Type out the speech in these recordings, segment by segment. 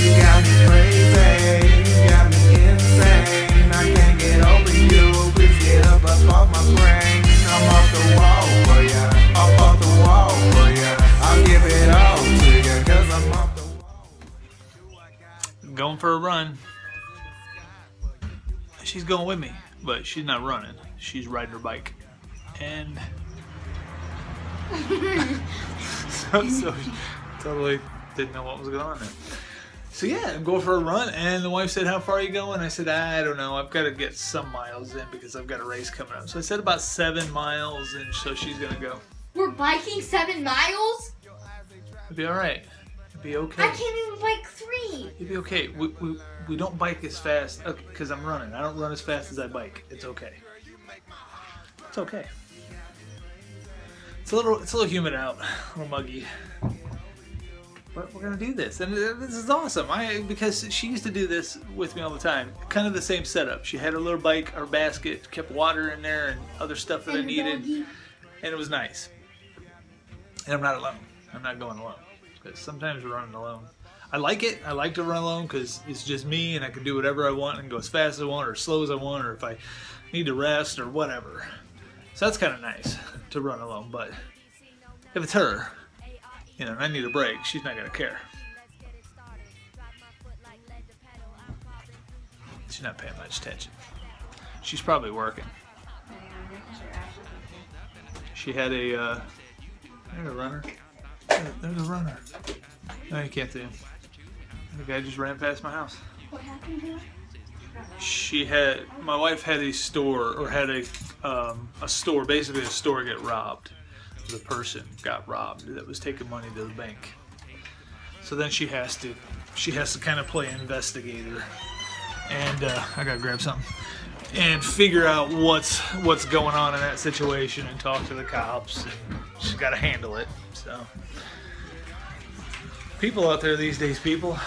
You got me crazy, you got me insane. I can't get over you, please get up off my brain. I'm off the wall for ya, I'm off the wall for ya. I'll give it all to ya, cause I'm off the wall. Going for a run. She's going with me, but she's not running. She's riding her bike. And so she totally didn't know what was going on there. So yeah, I'm going for a run, and the wife said, "How far are you going?" I said, "I don't know. I've got to get some miles in because I've got a race coming up." So I said about 7 miles, and so she's gonna go. We're biking 7 miles? It'd be all right. It'd be okay. I can't even bike 3. It'd be okay. We don't bike as fast because I'm running. I don't run as fast as I bike. It's okay. It's okay. It's a little humid out, a little muggy. But we're gonna do this, and this is awesome. Because she used to do this with me all the time. Kind of the same setup. She had her little bike, her basket, kept water in there, and other stuff that I needed, and it was nice. And I'm not alone. I'm not going alone because sometimes we're running alone. I like it. I like to run alone because it's just me, and I can do whatever I want and go as fast as I want, or as slow as I want, or if I need to rest or whatever. So that's kind of nice to run alone. But if it's her, you know, and I need a break, she's not gonna care. She's not paying much attention. She's probably working. She had a there's a runner. There's a runner. No, you can't see him. The guy just ran past my house. What happened to her? My wife had a store, or had a store, basically a store get robbed. The person got robbed that was taking money to the bank. So then she has to kind of play investigator, and I gotta grab something and figure out what's going on in that situation and talk to the cops. And she's got to handle it. So people out there these days, people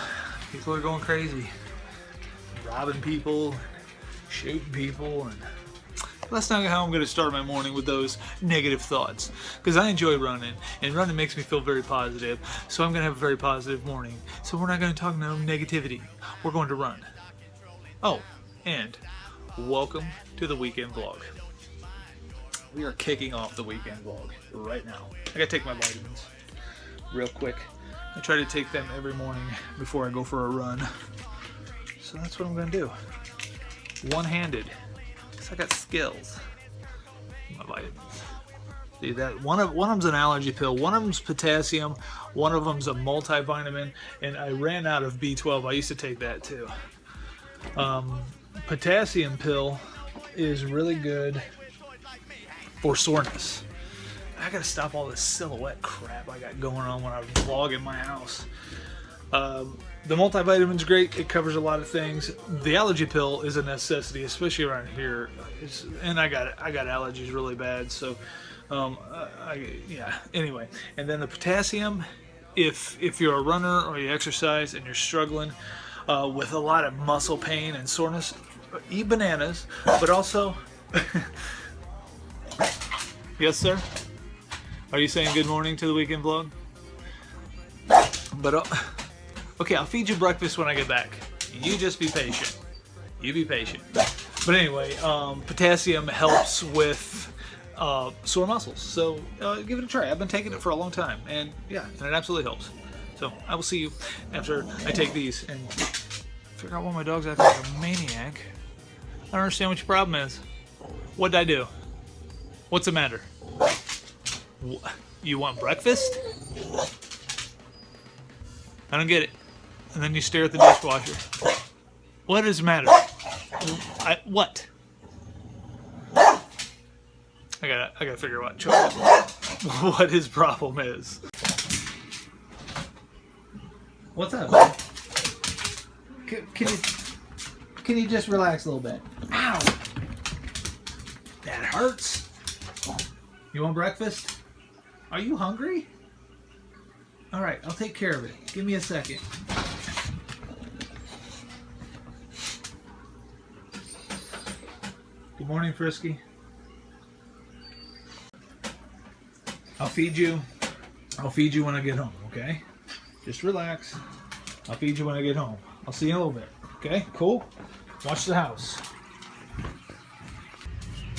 are going crazy, robbing people, shooting people, and that's not how I'm going to start my morning, with those negative thoughts, because I enjoy running, and running makes me feel very positive. So I'm going to have a very positive morning. So we're not going to talk no negativity. We're going to run. Oh, and welcome to the weekend vlog. We are kicking off the weekend vlog right now. I got to take my vitamins real quick. I try to take them every morning before I go for a run. So that's what I'm going to do. One-handed. I got skills. My vitamins. See that one of them's an allergy pill, one of them's potassium, one of them's a multivitamin, and I ran out of B12. I used to take that too. Potassium pill is really good for soreness. I gotta stop all this silhouette crap I got going on when I vlog in my house. The multivitamin's great. It covers a lot of things. The allergy pill is a necessity, especially around here. And I got allergies really bad. So, yeah. Anyway, and then the potassium. If you're a runner or you exercise and you're struggling with a lot of muscle pain and soreness, eat bananas. But also, yes, sir. Are you saying good morning to the weekend vlog? But. Okay, I'll feed you breakfast when I get back. You just be patient. You be patient. But anyway, potassium helps with sore muscles. So give it a try. I've been taking it for a long time. And yeah, and it absolutely helps. So I will see you after I take these and figure out why my dog's acting like a maniac. I don't understand what your problem is. What did I do? What's the matter? You want breakfast? I don't get it. And then you stare at the dishwasher. What does the matter? What? I gotta figure out what his problem is. What's up, man? Can you just relax a little bit? Ow! That hurts. You want breakfast? Are you hungry? All right, I'll take care of it. Give me a second. Good morning, Frisky. I'll feed you when I get home, okay? Just relax. I'll feed you when I get home. I'll see you in a little bit. Okay, cool? Watch the house.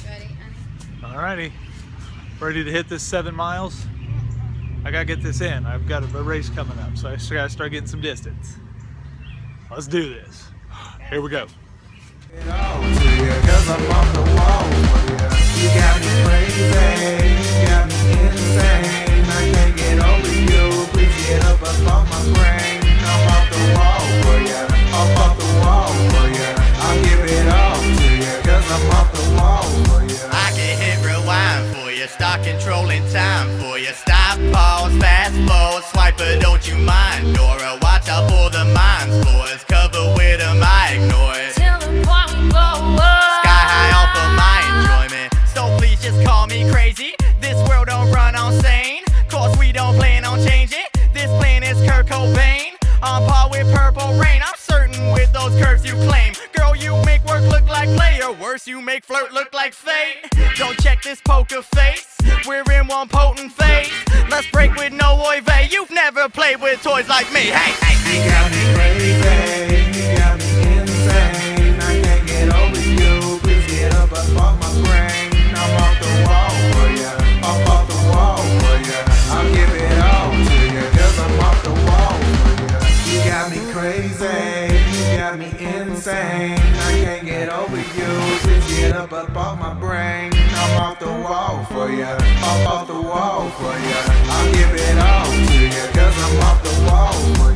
Ready, honey? Alrighty. Ready to hit this 7 miles? I gotta get this in. I've got a race coming up, so I just gotta start getting some distance. Let's do this. Here we go. It all to you, 'cause I'm off the wall for you. You got me crazy, you got me insane. I can't get over you, please get up above my brain. I'm off the wall for you, off the wall for you. I'll give it all to you, 'cause I'm off the wall for you. I can hit rewind for you, start controlling time for you. Stop, pause, fast forward, swipe, but don't you mind, Dora. Watch out for the minds, boys. Cover with them, I ignore it. Till the point we blow up. Sky high off of my enjoyment. So please just call me crazy. This world don't run on sane. Course we don't plan on changing. This plan is Kurt Cobain. On par with Purple Rain. I'm certain with those curves you claim. Girl, you make work look like play. Or worse, you make flirt look like fate. Don't check this poker face. We're in one potent phase. Let's break with no oy vey. You've never played with toys like me. Hey, hey, You hey. got me crazy, you got me insane. I can't get over you, please get up above my brain. I'm off the wall for you, off the wall for you. I'll give it all to you, 'cause I'm off the wall for you. You got me crazy, you got me insane. I can't get over you, please get up above my brain. I'm off the wall for you, off the wall for you. I'll give it all to you, 'cause I'm off the wall for you.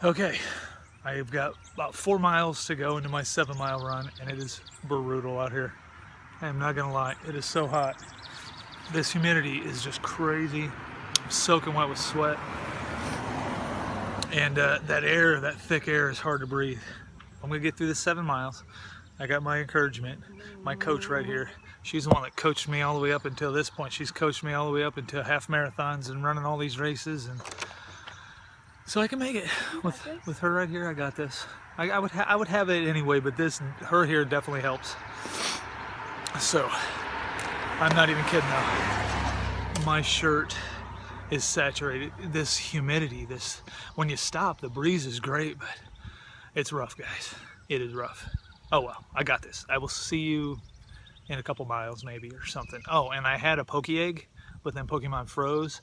Okay, I've got about 4 miles to go into my 7-mile run, and it is brutal out here. I am not gonna lie, it is so hot. This humidity is just crazy. I'm soaking wet with sweat. And that air, that thick air, is hard to breathe. I'm gonna get through the 7 miles. I got my encouragement, my coach right here. She's the one that coached me all the way up until this point. She's coached me all the way up into half marathons and running all these races, and so I can make it with her right here. I got this. I would have it anyway, but her here definitely helps. So I'm not even kidding now. My shirt is saturated. This humidity, when you stop, the breeze is great, but it's rough, guys. It is rough. Oh well, I got this. I will see you in a couple miles maybe or something. Oh, and I had a poke egg, but then Pokemon froze,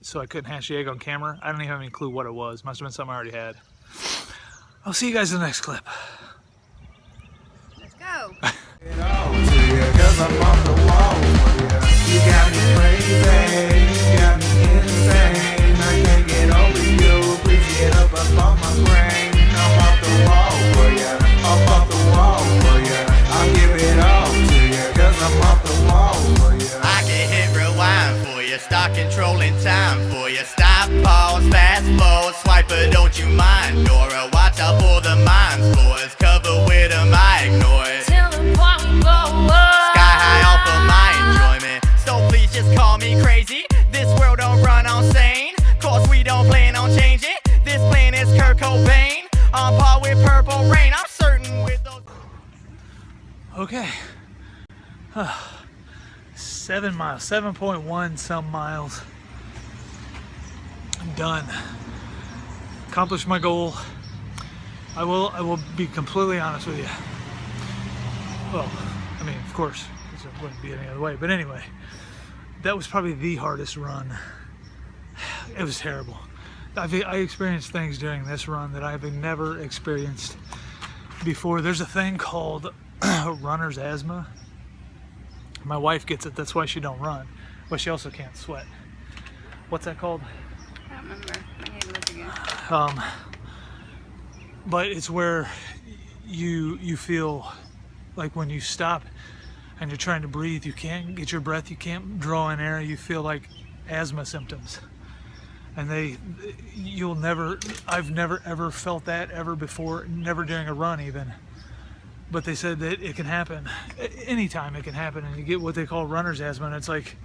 so I couldn't hash the egg on camera. I don't even have any clue what it was. Must have been something I already had. I'll see you guys in the next clip. Let's go. It all to you, 'cause I'm off the wall for you. You got me crazy, you got me insane. I can't get over you, please get up above my brain. I'm off the wall for you, off the wall for you. I'll give it all to you, 'cause I'm off the wall for you. I can hit rewind for you, start controlling time for you. Stop, pause, fast forward, swipe, but don't you mind, Dora. Watch out for the minds, boys. Cover with them, I ignore it. Till the point we blow up. Sky high off of my enjoyment. So please just call me crazy. This world don't run on sane. Course we don't plan on changing. This plan is Kurt Cobain. On par with Purple Rain. I'm certain with those. Okay. 7 miles, 7.1 some miles. I'm done. Accomplished my goal. I will be completely honest with you. Well, I mean, of course, because it wouldn't be any other way. But anyway, that was probably the hardest run. It was terrible. I experienced things during this run that I've never experienced before. There's a thing called runner's asthma. My wife gets it. That's why she don't run, but she also can't sweat. What's that called? I don't remember. I need to look again. But it's where you feel like when you stop and you're trying to breathe, you can't get your breath, you can't draw in air, you feel like asthma symptoms. And I've never ever felt that ever before, never during a run even. But they said that it can happen anytime. It can happen, and you get what they call runner's asthma. And it's like,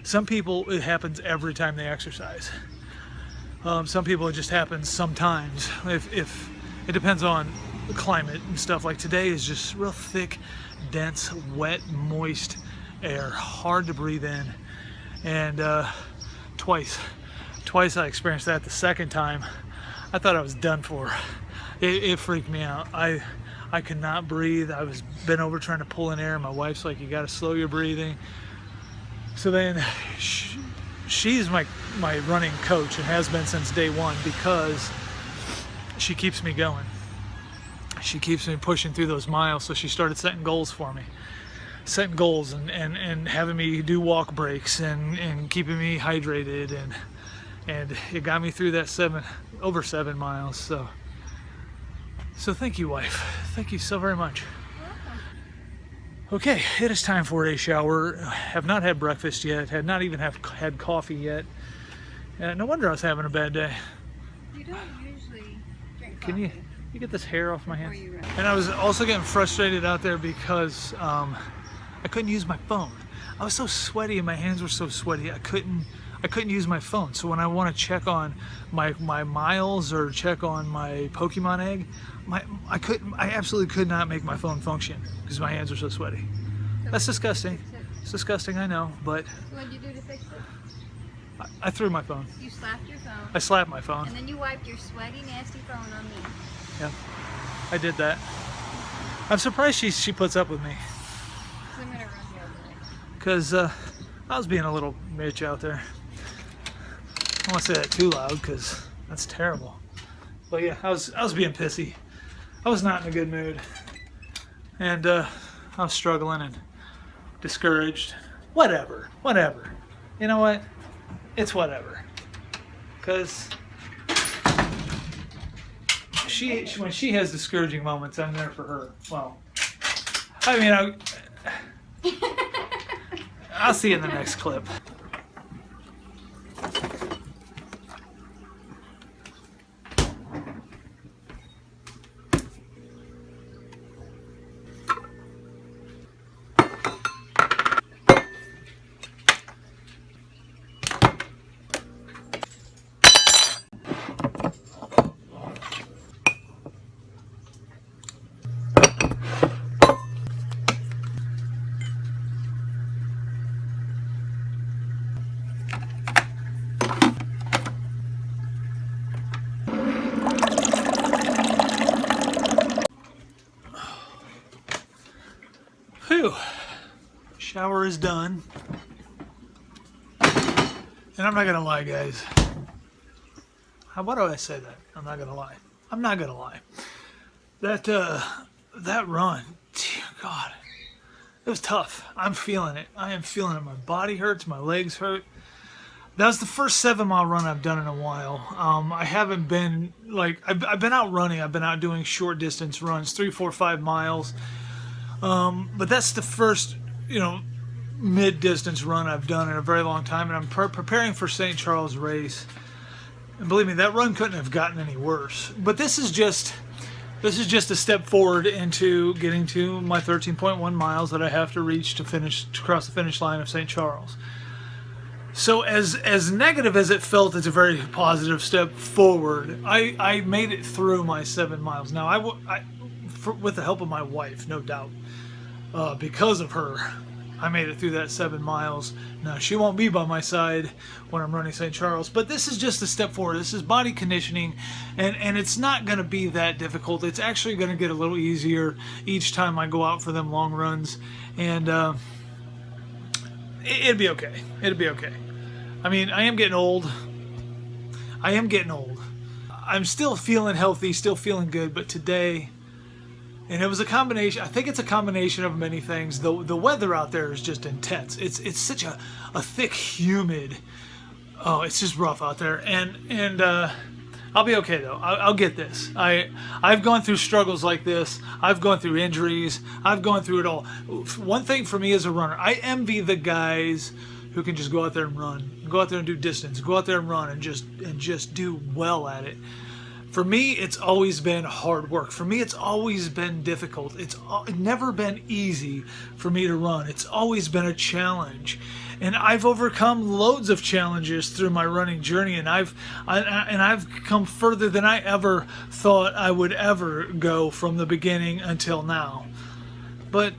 some people it happens every time they exercise. Some people it just happens sometimes. If it depends on climate and stuff. Like today is just real thick, dense, wet, moist air, hard to breathe in. And twice I experienced that. The second time, I thought I was done for. It freaked me out. I could not breathe. I was bent over trying to pull in air. My wife's like, you got to slow your breathing. So then she's my running coach and has been since day one, because she keeps me going. She keeps me pushing through those miles. So she started setting goals for me. Setting goals and having me do walk breaks and keeping me hydrated, and it got me through that over 7 miles. So thank you, wife. Thank you so very much. Okay, it is time for a shower. Have not had breakfast yet. Had not even had coffee yet. No wonder I was having a bad day. You don't usually drink coffee. Can you get this hair off my hand? Before you run. And I was also getting frustrated out there because I couldn't use my phone. I was so sweaty and my hands were so sweaty. I couldn't use my phone. So when I want to check on my miles or check on my Pokemon egg, I absolutely could not make my phone function because my hands were so sweaty. That's disgusting. It's disgusting, I know, but What did you do to fix it? I threw my phone. You slapped your phone. I slapped my phone. And then you wiped your sweaty, nasty phone on me. Yeah, I did that. I'm surprised she puts up with me, So I'm gonna run the other way. because I was being a little bitch out there. I don't want to say that too loud because that's terrible. But yeah, I was being pissy. I was not in a good mood, and I was struggling and discouraged. Whatever. You know what? It's whatever. Because when she has discouraging moments, I'm there for her. Well, I mean, I'll see you in the next clip. Phew. Shower is done. And I'm not gonna lie, guys. Why do I say that? I'm not gonna lie. I'm not gonna lie. That run, dear God, it was tough. I'm feeling it. I am feeling it. My body hurts. My legs hurt. That was the first 7-mile run I've done in a while. I haven't been I've been out running. I've been out doing short distance runs, 3, 4, 5 miles. But that's the first, mid-distance run I've done in a very long time, and I'm preparing for St. Charles race. And believe me, that run couldn't have gotten any worse. But this is just a step forward into getting to my 13.1 miles that I have to reach to cross the finish line of St. Charles. So as negative as it felt, it's a very positive step forward. I made it through my 7 miles. Now with the help of my wife, no doubt. Because of her, I made it through that 7 miles. Now, she won't be by my side when I'm running St. Charles, but this is just a step forward. This is body conditioning, and it's not going to be that difficult. It's actually going to get a little easier each time I go out for them long runs, and it'll be okay. It'll be okay. I mean, I am getting old. I'm still feeling healthy, still feeling good, but today... And it was a combination. I think it's a combination of many things. The weather out there is just intense. It's such a thick, humid. Oh, it's just rough out there. And I'll be okay though. I'll get this. I've gone through struggles like this. I've gone through injuries. I've gone through it all. One thing for me as a runner, I envy the guys who can just go out there and run, go out there and do distance, go out there and run and just do well at it. For me, it's always been hard work. For me, it's always been difficult. It's never been easy for me to run. It's always been a challenge. and I've overcome loads of challenges through my running journey, and I've come further than I ever thought I would ever go from the beginning until now. But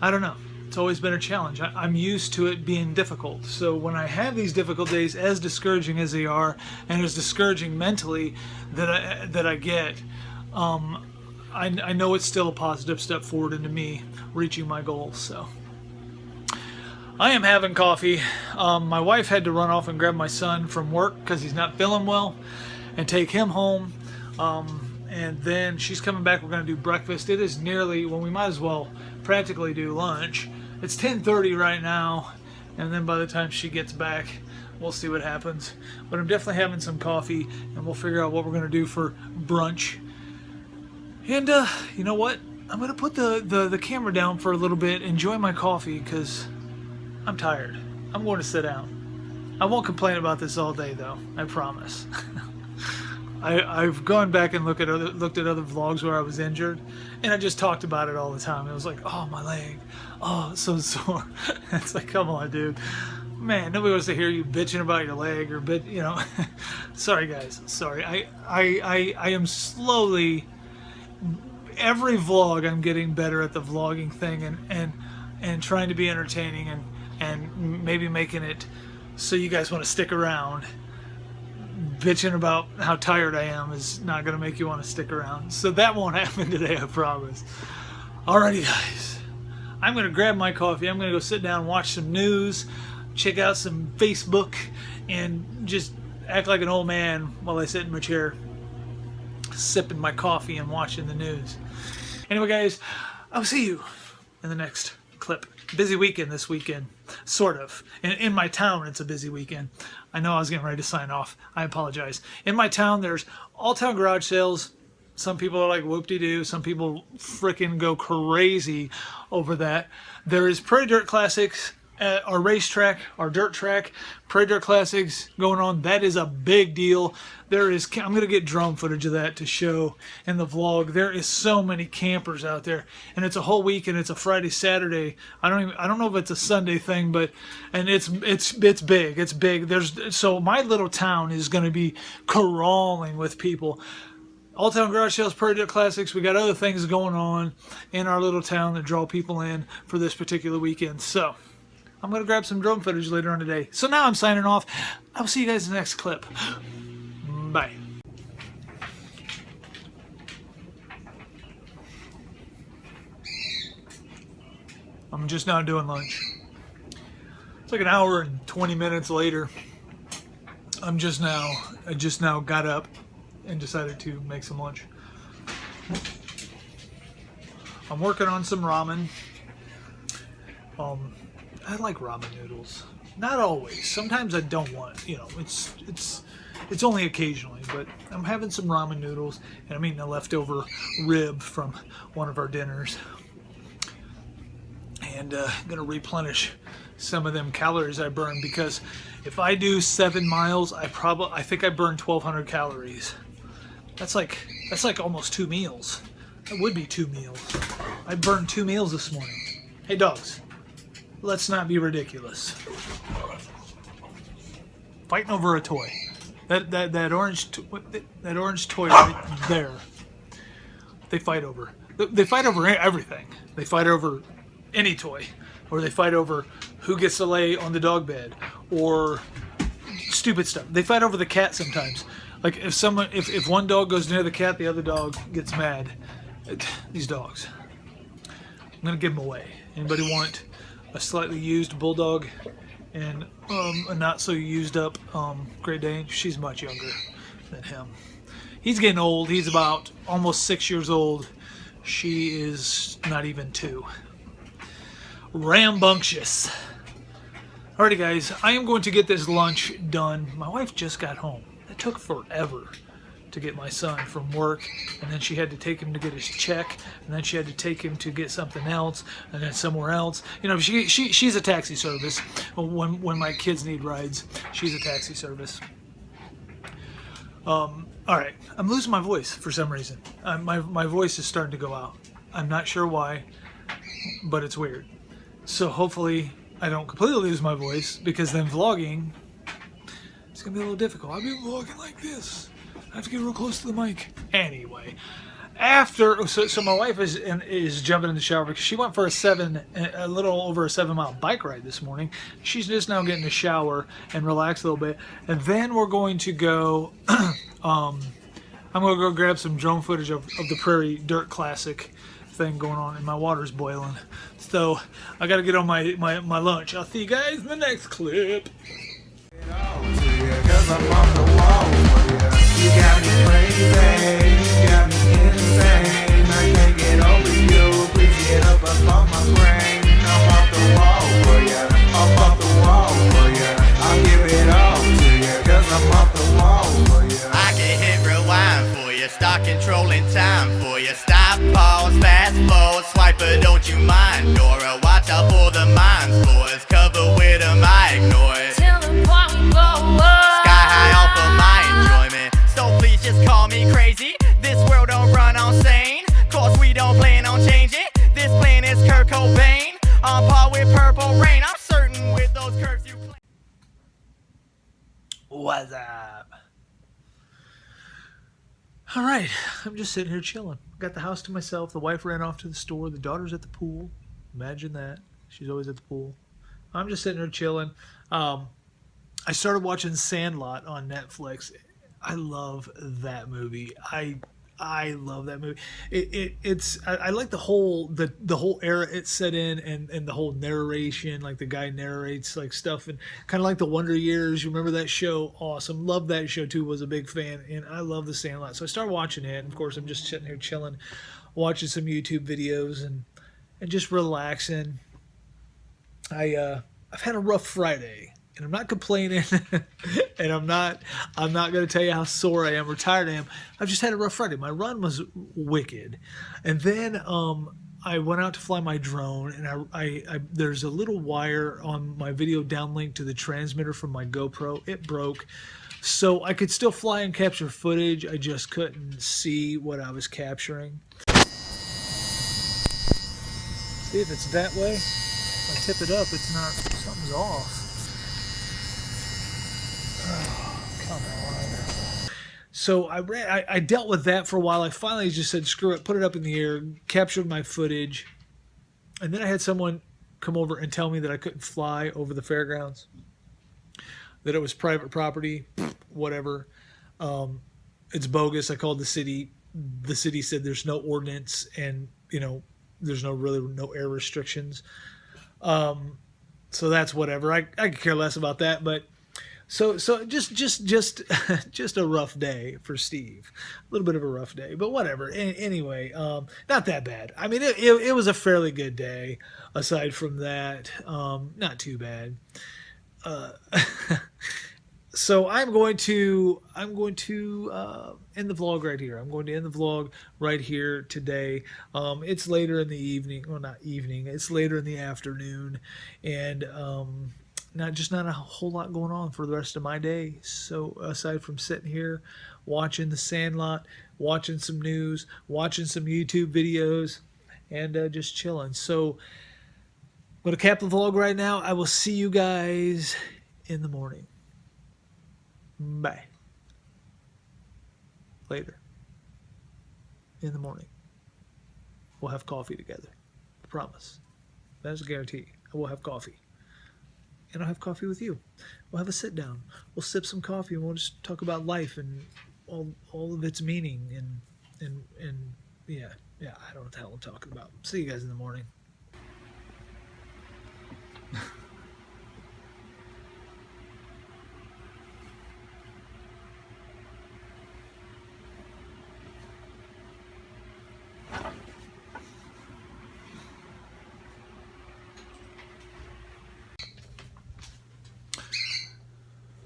I don't know. It's always been a challenge. I'm used to it being difficult. So when I have these difficult days, as discouraging as they are, and as discouraging mentally that I get, I know it's still a positive step forward into me reaching my goals. So I am having coffee. My wife had to run off and grab my son from work because he's not feeling well and take him home. And then she's coming back. We're going to do breakfast. It is nearly, well, we might as well practically do lunch. It's 10:30 right now, and then by the time she gets back, we'll see what happens. But I'm definitely having some coffee, and we'll figure out what we're going to do for brunch. And you know what? I'm going to put the camera down for a little bit, enjoy my coffee, because I'm tired. I'm going to sit down. I won't complain about this all day, though. I promise. I've gone back and looked at other vlogs where I was injured, and I just talked about it all the time. It was like, oh, my leg, oh, it's so sore. It's like, come on, dude. Man, nobody wants to hear you bitching about your leg or Sorry, guys. Sorry. I am slowly. Every vlog, I'm getting better at the vlogging thing and trying to be entertaining and maybe making it so you guys want to stick around. Bitching about how tired I am is not going to make you want to stick around. So that won't happen today, I promise. Alrighty, guys. I'm going to grab my coffee. I'm going to go sit down, watch some news, check out some Facebook, and just act like an old man while I sit in my chair, sipping my coffee and watching the news. Anyway, guys, I'll see you in the next clip. Busy weekend this weekend, sort of. In my town, it's a busy weekend. I know I was getting ready to sign off. I apologize. In my town, there's all-town garage sales. Some people are like, whoop-de-doo. Some people frickin' go crazy over that. There is Prairie Dirt Classics at our racetrack, our dirt track. Prairie Dirt Classics going on. That is a big deal. I'm going to get drone footage of that to show in the vlog. There is so many campers out there, and it's a whole week, and it's a Friday, Saturday. I don't know if it's a Sunday thing, and it's big. It's big. So my little town is going to be crawling with people. All Town Garage Sales, Prairie Dirt Classics. We got other things going on in our little town that draw people in for this particular weekend. So I'm going to grab some drone footage later on today. So now I'm signing off. I'll see you guys in the next clip. Bye. I'm just now doing lunch. It's like an hour and 20 minutes later. I just now got up and decided to make some lunch. I'm working on some ramen. I like ramen noodles. Not always. Sometimes I don't want, it's only occasionally, but I'm having some ramen noodles, and I'm eating a leftover rib from one of our dinners. And I'm going to replenish some of them calories I burned, because if I do 7 miles, I think I burn 1,200 calories. That's like almost 2 meals. That would be 2 meals. I burned 2 meals this morning. Hey, dogs. Let's not be ridiculous. Fighting over a toy. That orange toy right there. They fight over. They fight over everything. They fight over any toy, or they fight over who gets to lay on the dog bed, or stupid stuff. They fight over the cat sometimes. Like if one dog goes near the cat, the other dog gets mad. These dogs. I'm gonna give them away. Anybody want a slightly used bulldog and a not so used up Great Dane? She's much younger than him. He's getting old. He's about almost 6 years old. She is not even 2. Rambunctious. Alrighty, guys, I am going to get this lunch done. My wife just got home. It took forever to get my son from work, and then she had to take him to get his check, and then she had to take him to get something else, and then somewhere else. She's a taxi service. When my kids need rides, she's a taxi service. All right, I'm losing my voice for some reason. My voice is starting to go out. I'm not sure why, but it's weird. So hopefully I don't completely lose my voice, because then vlogging, it's gonna be a little difficult. I've been vlogging like this. I have to get real close to the mic. Anyway, so my wife is jumping in the shower because she went for a little over a 7-mile bike ride this morning. She's just now getting a shower and relax a little bit, and then we're going to go. I'm gonna go grab some drone footage of the Prairie Dirt Classic thing going on, and my water's boiling. So I got to get on my lunch. I'll see you guys in the next clip. Cause I'm off the wall for ya. You got me crazy, you got me insane. I can't get over you, please get up off my brain. I'm off the wall for ya, I'm off the wall for ya. I'll give it all to ya, cause I'm off the wall for ya. I can hit rewind for you, start controlling time for you. Stop, pause, fast forward, swipe, but don't you mind, Dora. Watch out for the minds, boys. Cover with them, I ignore it. Till the point we blow up. Sky high off of my enjoyment. So please just call me crazy. This world don't run on sane. Course we don't plan on changing. This plan is Kurt Cobain. On par with Purple Rain. I'm certain with those curves you play. What's up? All right, I'm just sitting here chilling. Got the house to myself. The wife ran off to the store. The daughter's at the pool. Imagine that. She's always at the pool. I'm just sitting here chilling. I started watching Sandlot on Netflix. I love that movie. I love that movie. I like the whole era it's set in, and the whole narration, like the guy narrates like stuff, and kind of like the Wonder Years. You remember that show? Awesome. Loved that show too. Was a big fan, and I love the Sandlot. So I started watching it, and of course I'm just sitting here chilling, watching some YouTube videos and just relaxing. I've had a rough Friday, and I'm not complaining, and I'm not going to tell you how sore I am or tired I am. I've just had a rough Friday. My run was wicked, and then I went out to fly my drone, and I there's a little wire on my video downlink to the transmitter from my GoPro. It broke, so I could still fly and capture footage. I just couldn't see what I was capturing. See if it's that way. If I tip it up, it's not. Something's off. Oh, come on. So I dealt with that for a while. I finally just said, screw it, put it up in the air, captured my footage. And then I had someone come over and tell me that I couldn't fly over the fairgrounds, that it was private property, whatever. It's bogus. I called the city. The city said there's no ordinance, and, there's no air restrictions. So that's whatever. I could care less about that, but so just a rough day for Steve. A little bit of a rough day, but whatever. Anyway, not that bad. I mean, it was a fairly good day. Aside from that, not too bad. So I'm going to end the vlog right here. I'm going to end the vlog right here today. It's later in the evening. Well, not evening. It's later in the afternoon, and not a whole lot going on for the rest of my day. So aside from sitting here, watching the Sandlot, watching some news, watching some YouTube videos, and just chilling. So I'm going to cap the vlog right now. I will see you guys in the morning. Bye. Later. In the morning. We'll have coffee together. I promise. That is a guarantee. I will have coffee. And I'll have coffee with you. We'll have a sit down. We'll sip some coffee and we'll just talk about life and all of its meaning and yeah, I don't know what the hell I'm talking about. See you guys in the morning.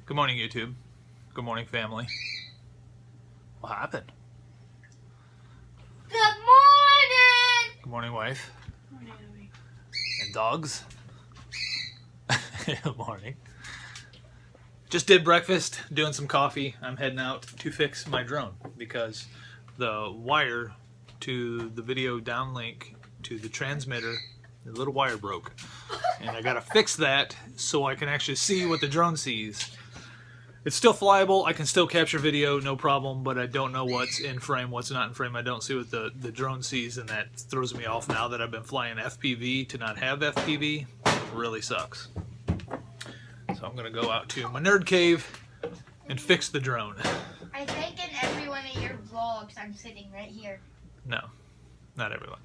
Good morning, YouTube. Good morning, family. What happened? Good morning! Good morning, wife. And dogs. Good morning. Just did breakfast, doing some coffee. I'm heading out to fix my drone because the wire to the video downlink to the transmitter The little wire broke. And I gotta fix that so I can actually see what the drone sees. It's still flyable. I can still capture video, no problem, but I don't know what's in frame, what's not in frame. I don't see what the drone sees, and that throws me off now that I've been flying FPV to not have FPV. It really sucks. So I'm gonna go out to my nerd cave and fix the drone. I think in every one of your vlogs, I'm sitting right here. No, not everyone.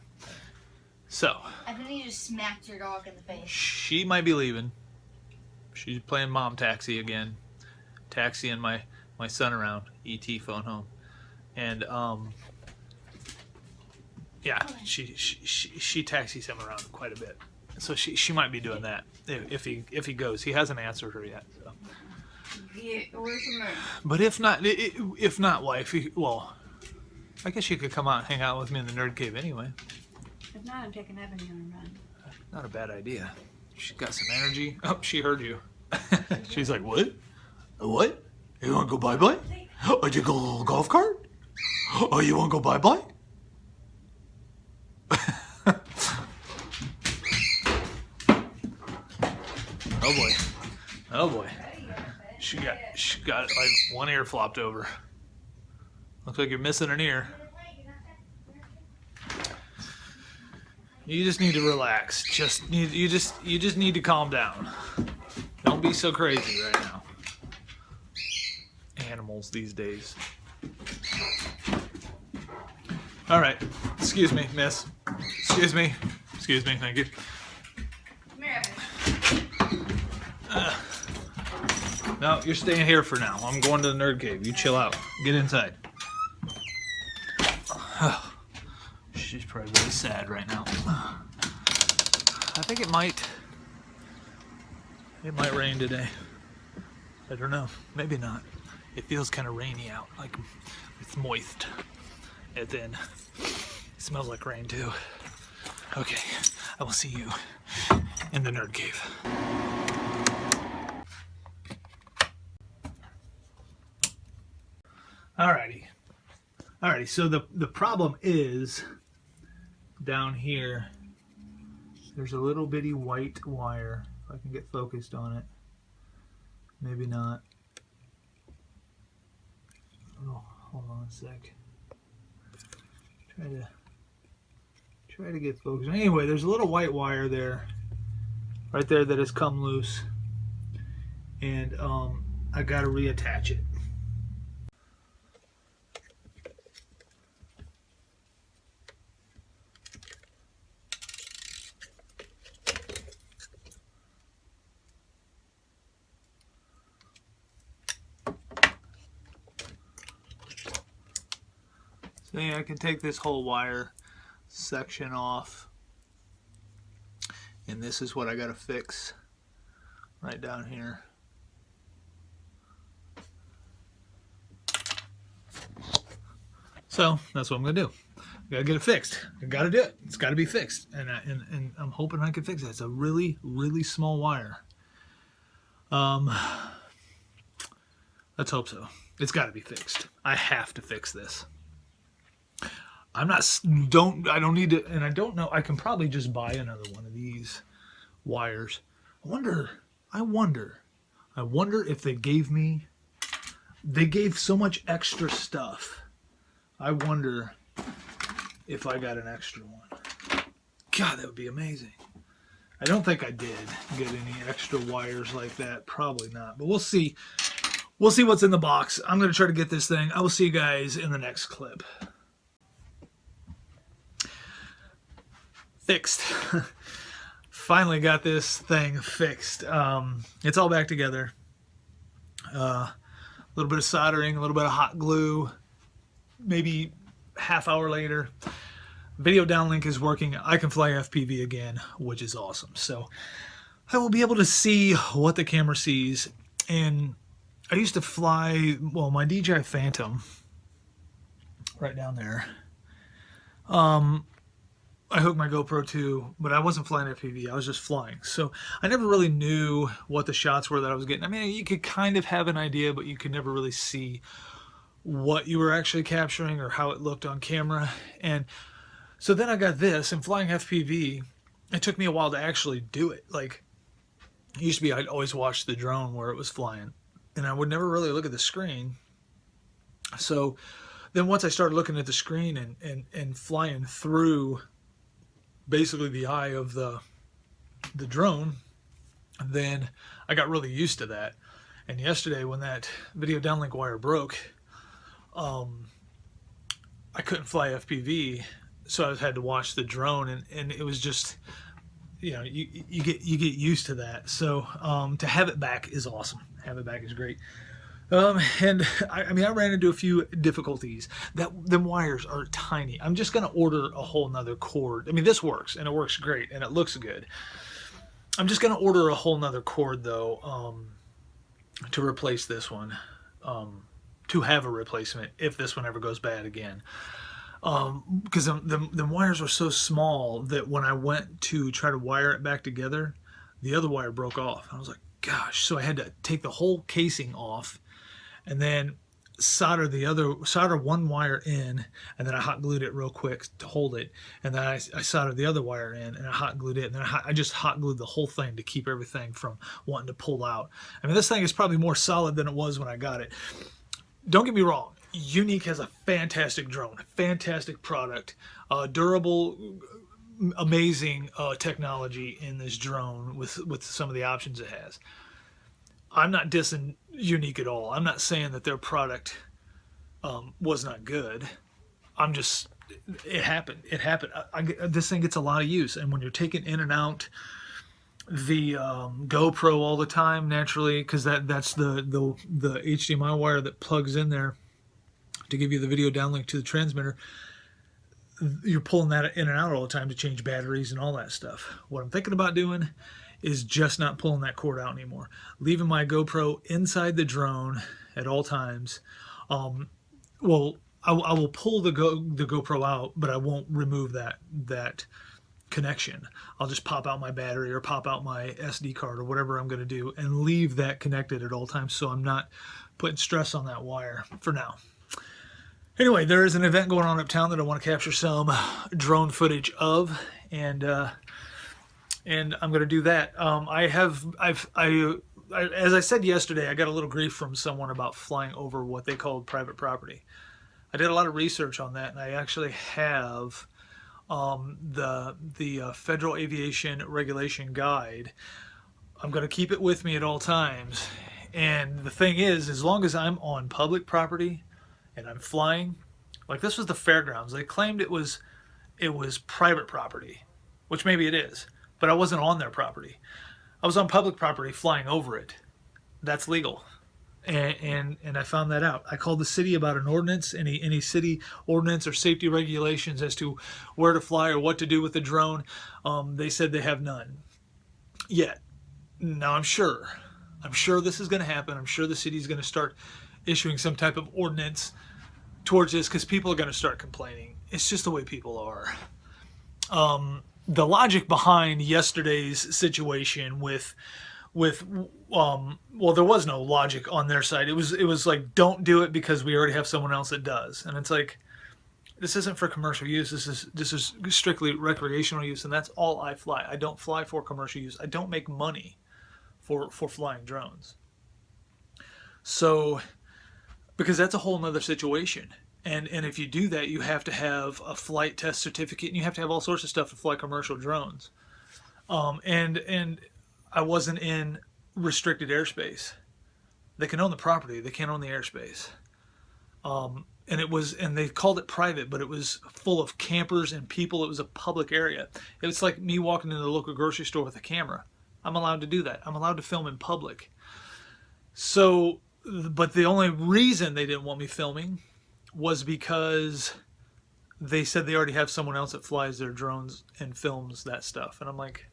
So. I think you just smacked your dog in the face. She might be leaving. She's playing mom taxi again. Taxiing my son around. ET phone home. And yeah, she taxis him around quite a bit. So she might be doing that if he goes. He hasn't answered her yet. So. Get away from her. But if not, wife, well, I guess you could come out and hang out with me in the nerd cave anyway. If not, I'm taking Evan and run. Not a bad idea. She's got some energy. Oh, she heard you. She's like, what? What? You want to go bye-bye? Oh, you go a little golf cart? Oh, you want to go bye-bye? Oh boy. Oh boy. She got like one ear flopped over. Looks like you're missing an ear. You just need to relax. You just need to calm down. Don't be so crazy right now. Animals these days. All right. Excuse me, miss. Excuse me. Excuse me. Thank you. Come here, Evan. No, you're staying here for now. I'm going to the nerd cave. You chill out. Get inside. She's probably really sad right now. I think it might rain today. I don't know. Maybe not. It feels kind of rainy out. Like it's moist. And then it smells like rain too. Okay. I will see you in the nerd cave. Alrighty. Alrighty, so the problem is down here there's a little bitty white wire. If I can get focused on it. Maybe not. Oh, hold on a sec. Try to get focused. Anyway, there's a little white wire there. Right there that has come loose. And I gotta reattach it. So yeah, I can take this whole wire section off, and this is what I gotta fix right down here. So that's what I'm gonna do. I gotta get it fixed. I gotta do it. It's gotta be fixed, and I'm hoping I can fix it. It's a really, really small wire. Let's hope so. It's gotta be fixed. I have to fix this. I don't need to, and I don't know, I can probably just buy another one of these wires. I wonder if they gave so much extra stuff. I wonder if I got an extra one. God, that would be amazing. I don't think I did get any extra wires like that. Probably not, but we'll see. We'll see what's in the box. I'm going to try to get this thing. I will see you guys in the next clip. Fixed. Finally got this thing fixed. It's all back together. A little bit of soldering, a little bit of hot glue. Maybe half hour later, video downlink is working. I can fly FPV again, which is awesome. So I will be able to see what the camera sees. And I used to fly, well, my DJI Phantom right down there. I hooked my GoPro too, but I wasn't flying FPV. I was just flying. So I never really knew what the shots were that I was getting. I mean, you could kind of have an idea, but you could never really see what you were actually capturing or how it looked on camera. And so then I got this, and flying FPV, it took me a while to actually do it. Like, it used to be I'd always watch the drone where it was flying, and I would never really look at the screen. So then once I started looking at the screen and flying through basically the eye of the drone, then I got really used to that. And yesterday when that video downlink wire broke, I couldn't fly FPV, so I had to watch the drone, and it was just, you know, you get used to that. So to have it back is awesome. Have it back is great. And I mean, I ran into a few difficulties. Them wires are tiny. I'm just gonna order a whole nother cord. I mean, this works and it works great and it looks good. I'm just gonna order a whole nother cord though, to replace this one, to have a replacement if this one ever goes bad again. Because the wires were so small that when I went to try to wire it back together, the other wire broke off. I was like, gosh. So I had to take the whole casing off and then solder one wire in, and then I hot glued it real quick to hold it, and then I soldered the other wire in, and I hot glued it, and then I just hot glued the whole thing to keep everything from wanting to pull out. I mean, this thing is probably more solid than it was when I got it. Don't get me wrong, Unique has a fantastic drone, fantastic product, durable, amazing technology in this drone with some of the options it has. I'm not dissing Unique at all. I'm not saying that their product was not good. I'm just, it happened. It happened. This thing gets a lot of use, and when you're taking in and out the GoPro all the time, naturally, because that's the HDMI wire that plugs in there to give you the video downlink to the transmitter, you're pulling that in and out all the time to change batteries and all that stuff. What I'm thinking about doing is just not pulling that cord out anymore. Leaving my GoPro inside the drone at all times. Well, I will pull the GoPro out, but I won't remove that connection. I'll just pop out my battery or pop out my SD card or whatever I'm going to do and leave that connected at all times, so I'm not putting stress on that wire for now. Anyway, there is an event going on uptown that I want to capture some drone footage of, and I'm going to do that. As I said yesterday, I got a little grief from someone about flying over what they called private property. I did a lot of research on that, and I actually have the Federal Aviation Regulation Guide. I'm going to keep it with me at all times. And the thing is, as long as I'm on public property and I'm flying, like this was the fairgrounds. They claimed it was private property, which maybe it is, but I wasn't on their property. I was on public property flying over it. That's legal. And I found that out. I called the city about an ordinance, any city ordinance or safety regulations as to where to fly or what to do with the drone. They said they have none yet. Now I'm sure this is going to happen. I'm sure the city is going to start issuing some type of ordinance towards this because people are going to start complaining. It's just the way people are. The logic behind yesterday's situation with well, there was no logic on their side. It was like, don't do it because we already have someone else that does. And it's like, this isn't for commercial use. This is strictly recreational use, and that's all I fly. I don't fly for commercial use. I don't make money for flying drones. So, because that's a whole nother situation. And if you do that, you have to have a flight test certificate, and you have to have all sorts of stuff to fly commercial drones. And I wasn't in restricted airspace. They can own the property, they can't own the airspace. And they called it private, but it was full of campers and people. It was a public area. It was like me walking into the local grocery store with a camera. I'm allowed to do that. I'm allowed to film in public. So, but the only reason they didn't want me filming was because they said they already have someone else that flies their drones and films that stuff. And I'm like,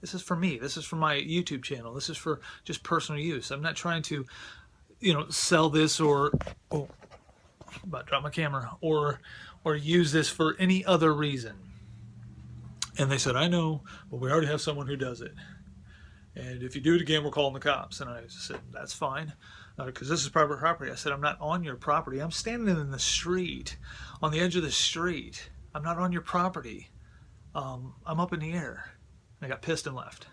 this is for me. This is for my YouTube channel. This is for just personal use. I'm not trying to, sell this or, about to drop my camera, or use this for any other reason. And they said, I know, but we already have someone who does it. And if you do it again, we're calling the cops. And I said, that's fine, because this is private property. I said, I'm not on your property. I'm standing in the street, on the edge of the street. I'm not on your property. I'm up in the air. I got pissed and left.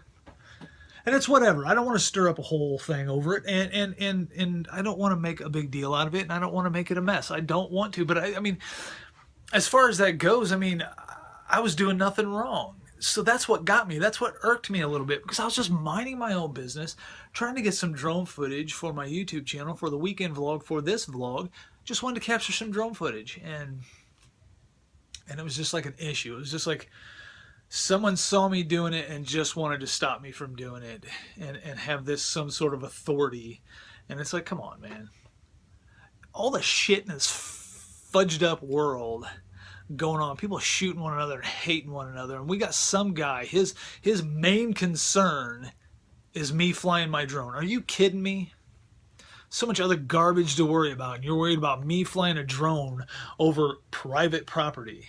And it's whatever. I don't want to stir up a whole thing over it, and I don't want to make a big deal out of it, and I don't want to make it a mess. I don't want to, but I mean, as far as that goes, I mean, I was doing nothing wrong. So that's what got me. That's what irked me a little bit, because I was just minding my own business, trying to get some drone footage for my YouTube channel, for the weekend vlog, for this vlog. Just wanted to capture some drone footage, and it was just like an issue. It was just like someone saw me doing it and just wanted to stop me from doing it, and have this some sort of authority. And it's like, come on, man. All the shit in this fudged up world going on, people shooting one another and hating one another, and we got some guy, his main concern is me flying my drone. Are you kidding me? So much other garbage to worry about, and you're worried about me flying a drone over private property.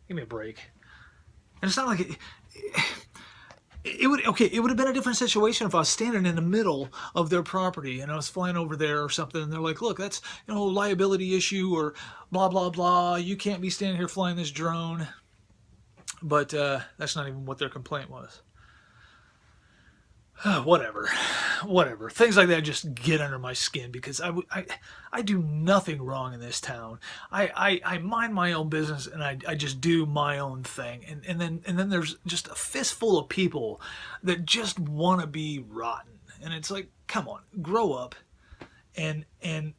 Give me a break. And it's not like it would have been a different situation if I was standing in the middle of their property and I was flying over there or something, and they're like, look, that's, you know, liability issue or blah blah blah, you can't be standing here flying this drone. But that's not even what their complaint was. Whatever. Things like that just get under my skin, because I do nothing wrong in this town. I mind my own business, and I just do my own thing. And then there's just a fistful of people that just want to be rotten. And it's like, come on, grow up and you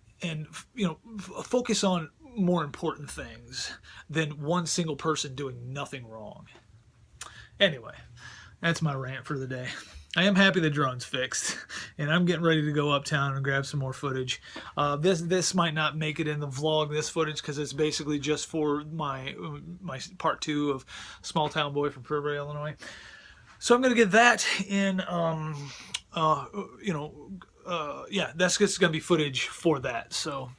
know, focus on more important things than one single person doing nothing wrong. Anyway, that's my rant for the day. I am happy the drone's fixed, and I'm getting ready to go uptown and grab some more footage. This might not make it in the vlog, this footage, because it's basically just for my part 2 of Small Town Boy from Prairie, Illinois. So I'm going to get that in, yeah, that's just going to be footage for that. So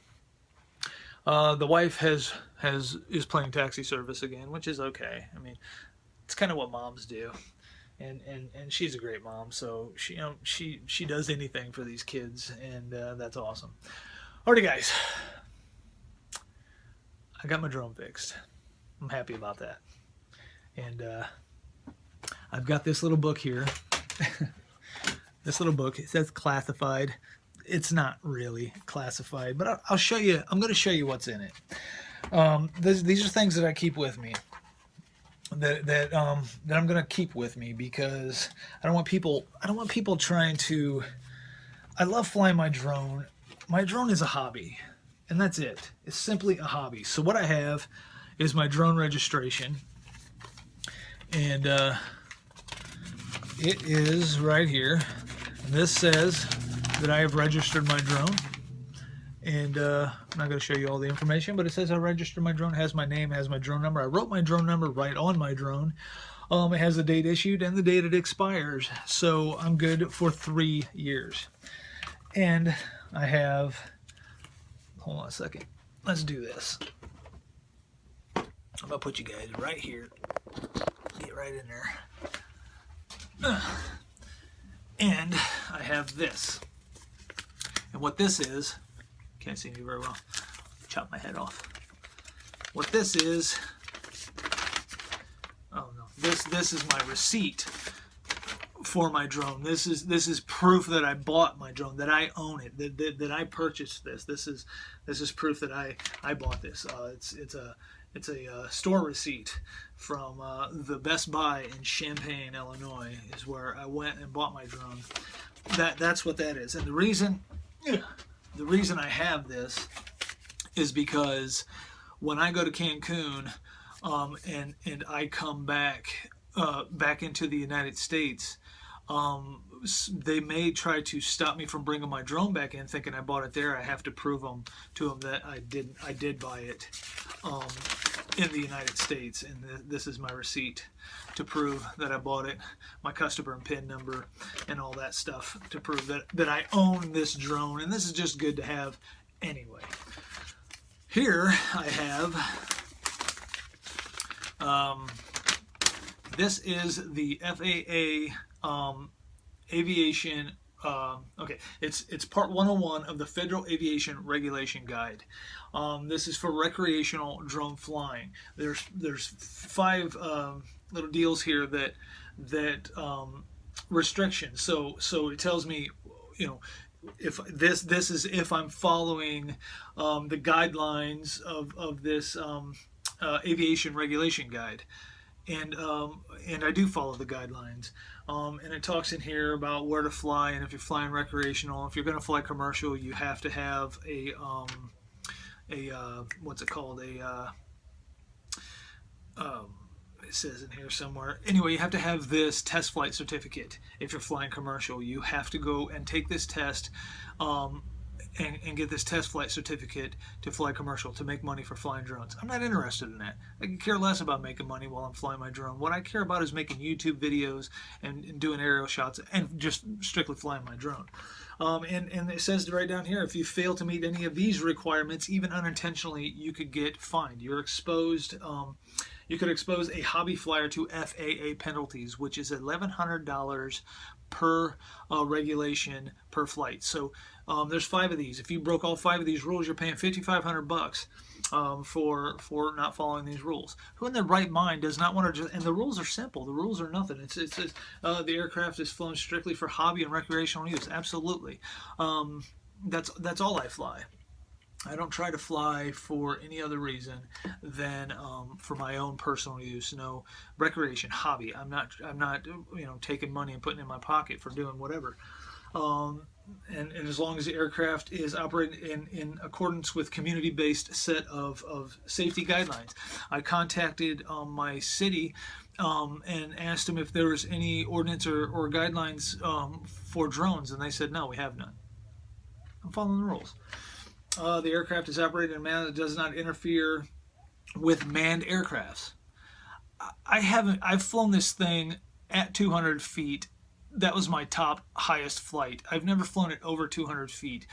the wife is playing taxi service again, which is okay. I mean, it's kind of what moms do. And she's a great mom, so she does anything for these kids, and that's awesome. Alrighty, guys, I got my drone fixed. I'm happy about that, and I've got this little book here. This little book, it says classified. It's not really classified, but I'll show you. I'm going to show you what's in it. These are things that I keep with me. That I'm gonna keep with me, because I don't want people trying to. I love flying my drone. My drone is a hobby, and that's it. It's simply a hobby. So what I have is my drone registration, and it is right here. And this says that I have registered my drone. And I'm not going to show you all the information, but it says I registered my drone. It has my name, it has my drone number. I wrote my drone number right on my drone. It has the date issued and the date it expires. So I'm good for 3 years. And I have, hold on a second. Let's do this. I'm going to put you guys right here. Get right in there. And I have this. And what this is, can't see me very well. Chop my head off. What this is, oh no, this is my receipt for my drone. This is proof that I bought my drone, that I own it, that I purchased this. This is proof that I bought this. It's a store receipt from the Best Buy in Champaign, Illinois, is where I went and bought my drone. That's what that is, and the reason I have this is because when I go to Cancun and I come back into the United States, they may try to stop me from bringing my drone back in, thinking I bought it there. I have to prove to them that I did buy it in the United States, and this is my receipt to prove that I bought it, my customer and PIN number and all that stuff to prove that I own this drone. And this is just good to have anyway. Here I have this is the FAA aviation. Okay, it's part 101 of the Federal Aviation Regulation Guide. This is for recreational drone flying. There's 5 little deals here that restrictions. So it tells me, you know, if this is if I'm following the guidelines of this aviation regulation guide, and I do follow the guidelines. And it talks in here about where to fly, and if you're flying recreational, if you're going to fly commercial, you have to have a what's it called, it says in here somewhere. Anyway, you have to have this test flight certificate. If you're flying commercial, you have to go and take this test and get this test flight certificate to fly commercial, to make money for flying drones. I'm not interested in that. I can care less about making money while I'm flying my drone. What I care about is making YouTube videos and doing aerial shots and just strictly flying my drone. And it says right down here, if you fail to meet any of these requirements, even unintentionally, you could get fined. You're exposed. You could expose a hobby flyer to FAA penalties, which is $1,100 per regulation per flight. So there's 5 of these. If you broke all 5 of these rules, you're paying $5,500 for not following these rules. Who in their right mind does not want to just? And the rules are simple. The rules are nothing. It's the aircraft is flown strictly for hobby and recreational use. Absolutely. That's all I fly. I don't try to fly for any other reason than for my own personal use. No recreation, hobby. I'm not taking money and putting it in my pocket for doing whatever. And as long as the aircraft is operating in accordance with community-based set of safety guidelines. I contacted my city and asked them if there was any ordinance or guidelines for drones, and they said no, we have none. I'm following the rules. The aircraft is operated in a manner that does not interfere with manned aircrafts. I've flown this thing at 200 feet. That was my top highest flight. I've never flown it over 200 feet.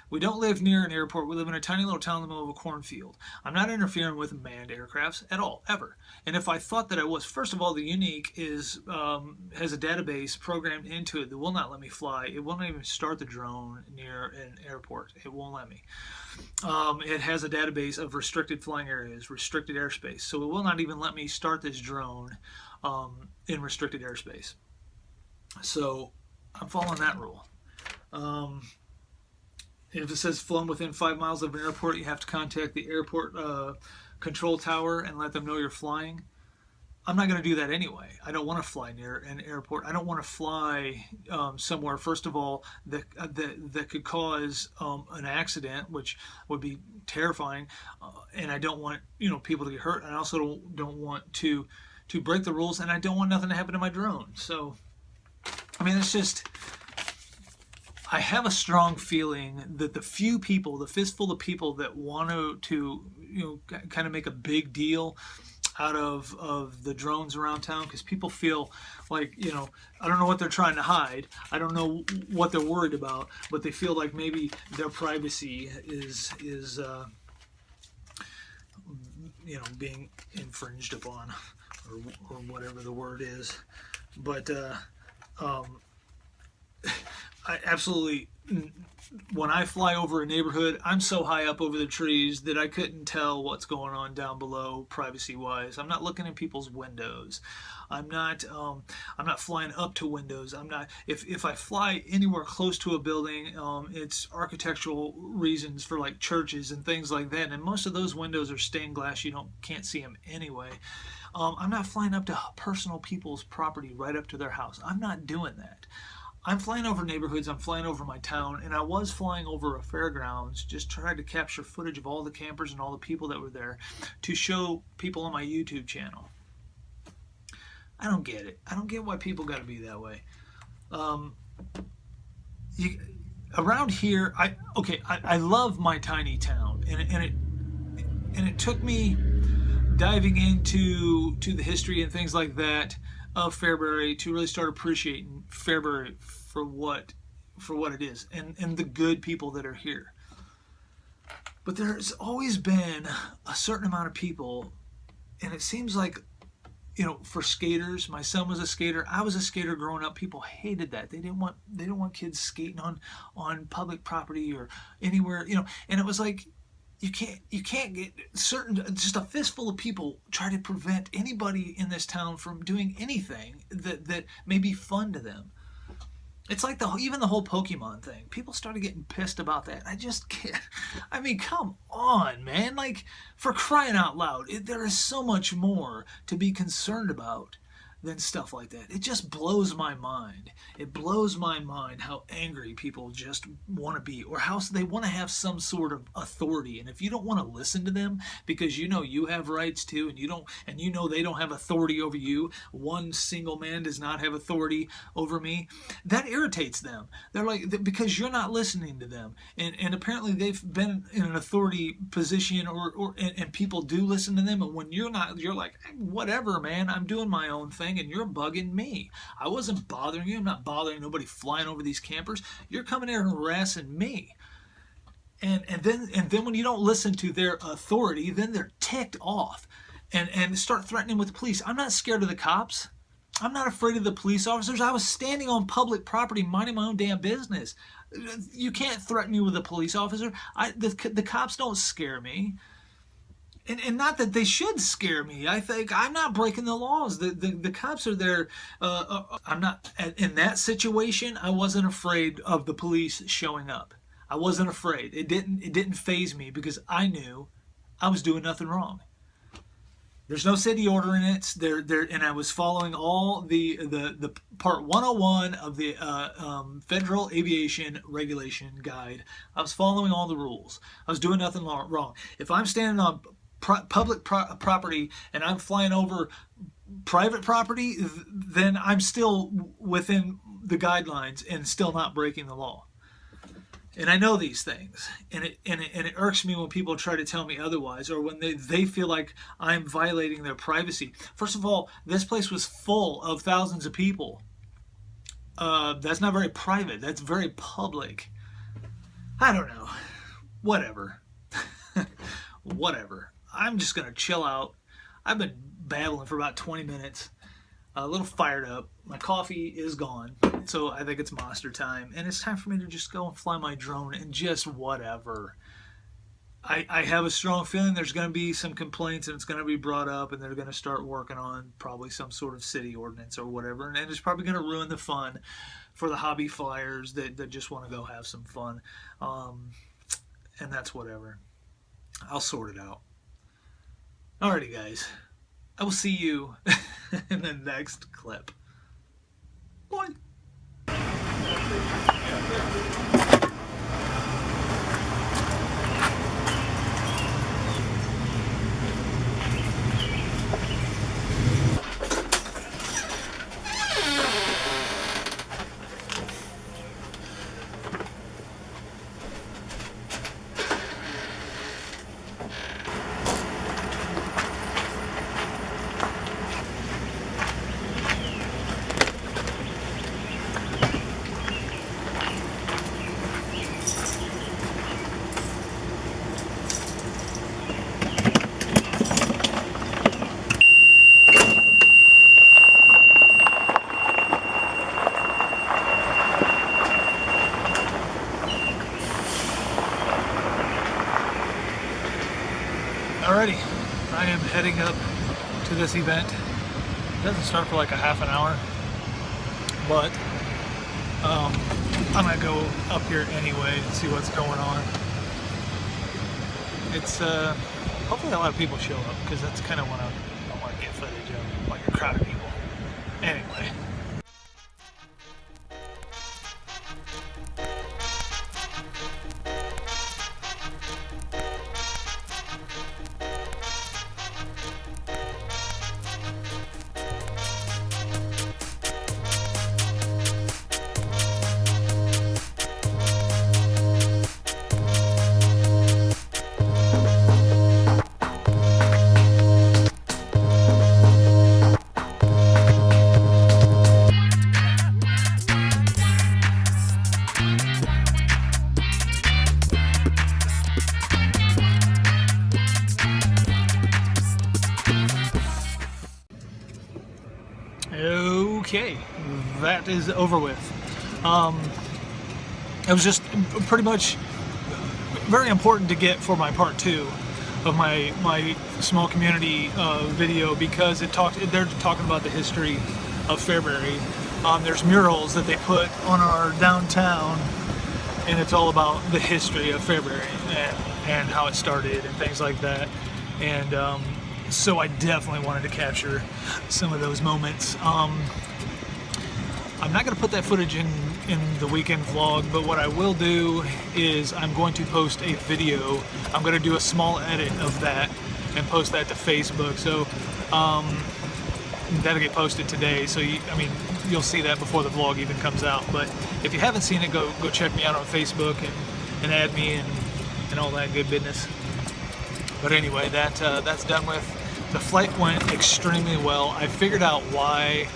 We don't live near an airport. We live in a tiny little town in the middle of a cornfield. I'm not interfering with manned aircrafts at all, ever. And if I thought that I was, first of all, the Unique has a database programmed into it that will not let me fly. It will not even start the drone near an airport. It won't let me. It has a database of restricted flying areas, restricted airspace. So it will not even let me start this drone in restricted airspace. So I'm following that rule. If it says flown within 5 miles of an airport, you have to contact the airport control tower and let them know you're flying. I'm not going to do that anyway. I don't want to fly near an airport. I don't want to fly somewhere, first of all, that could cause an accident, which would be terrifying. And I don't want people to get hurt. And I also don't want to break the rules, and I don't want nothing to happen to my drone. So, I mean, it's just, I have a strong feeling that the few people, the fistful of people that want to kind of make a big deal out of the drones around town, because people feel like, I don't know what they're trying to hide. I don't know what they're worried about, but they feel like maybe their privacy is being infringed upon, or whatever the word is. But I absolutely, when I fly over a neighborhood, I'm so high up over the trees that I couldn't tell what's going on down below privacy-wise. I'm not looking in people's windows. I'm not flying up to windows. I'm not. If I fly anywhere close to a building, it's architectural reasons for like churches and things like that. And most of those windows are stained glass. You can't see them anyway. I'm not flying up to personal people's property right up to their house. I'm not doing that. I'm flying over neighborhoods, I'm flying over my town, and I was flying over a fairgrounds, just trying to capture footage of all the campers and all the people that were there to show people on my YouTube channel. I don't get it. I don't get why people got to be that way. Around here, I love my tiny town, and it took me diving into the history and things like that of Fairbury to really start appreciating Fairbury for what it is, and the good people that are here. But there's always been a certain amount of people, and it seems like, for skaters, my son was a skater, I was a skater growing up, people hated that. They didn't want kids skating on public property or anywhere, and it was like, you can't get just a fistful of people try to prevent anybody in this town from doing anything that may be fun to them. It's like even the whole Pokemon thing. People started getting pissed about that. I just can't. I mean, come on, man. Like, for crying out loud, there is so much more to be concerned about than stuff like that. It just blows my mind. It blows my mind how angry people just want to be, or how they want to have some sort of authority. And if you don't want to listen to them because you know you have rights too, and you know they don't have authority over you, one single man does not have authority over me, that irritates them. They're like, because you're not listening to them. And apparently they've been in an authority position, and people do listen to them, and when you're not, you're like, whatever, man, I'm doing my own thing and you're bugging me. I wasn't bothering you. I'm not bothering nobody flying over these campers. You're coming here and harassing me. And then when you don't listen to their authority, then they're ticked off and start threatening with the police. I'm not scared of the cops. I'm not afraid of the police officers. I was standing on public property minding my own damn business. You can't threaten me with a police officer. The cops don't scare me. And not that they should scare me. I think I'm not breaking the laws. The cops are there. I'm not in that situation. I wasn't afraid of the police showing up. I wasn't afraid. It didn't faze me because I knew I was doing nothing wrong. There's no city order in it. And I was following all the part 101 of the Federal Aviation Regulation Guide. I was following all the rules. I was doing nothing wrong. If I'm standing on public property and I'm flying over private property, then I'm still within the guidelines and still not breaking the law. And I know these things, and it irks me when people try to tell me otherwise, or when they feel like I'm violating their privacy. First of all, this place was full of thousands of people. That's not very private. That's very public. I don't know. Whatever. Whatever. I'm just going to chill out. I've been babbling for about 20 minutes. A little fired up. My coffee is gone. So I think it's monster time. And it's time for me to just go and fly my drone and just whatever. I have a strong feeling there's going to be some complaints and it's going to be brought up and they're going to start working on probably some sort of city ordinance or whatever. And it's probably going to ruin the fun for the hobby flyers that just want to go have some fun. And that's whatever. I'll sort it out. Alrighty, guys. I will see you in the next clip. Bye. Alrighty, I am heading up to this event. It doesn't start for like a half an hour, but I'm gonna go up here anyway and see what's going on. It's hopefully a lot of people show up because that's kind of what I want to get footage of, like a crowd of people. Anyway. Okay, that is over with. It was just pretty much very important to get for my part 2 of my small community video, because they're talking about the history of Fairbury. There's murals that they put on our downtown, and it's all about the history of Fairbury and how it started and things like that. And so I definitely wanted to capture some of those moments. I'm not going to put that footage in the weekend vlog, but what I will do is I'm going to post a video. I'm going to do a small edit of that and post that to Facebook. So that'll get posted today. So you'll see that before the vlog even comes out. But if you haven't seen it, go check me out on Facebook and add me and all that good business. But anyway, that's done with. The flight went extremely well. I figured out why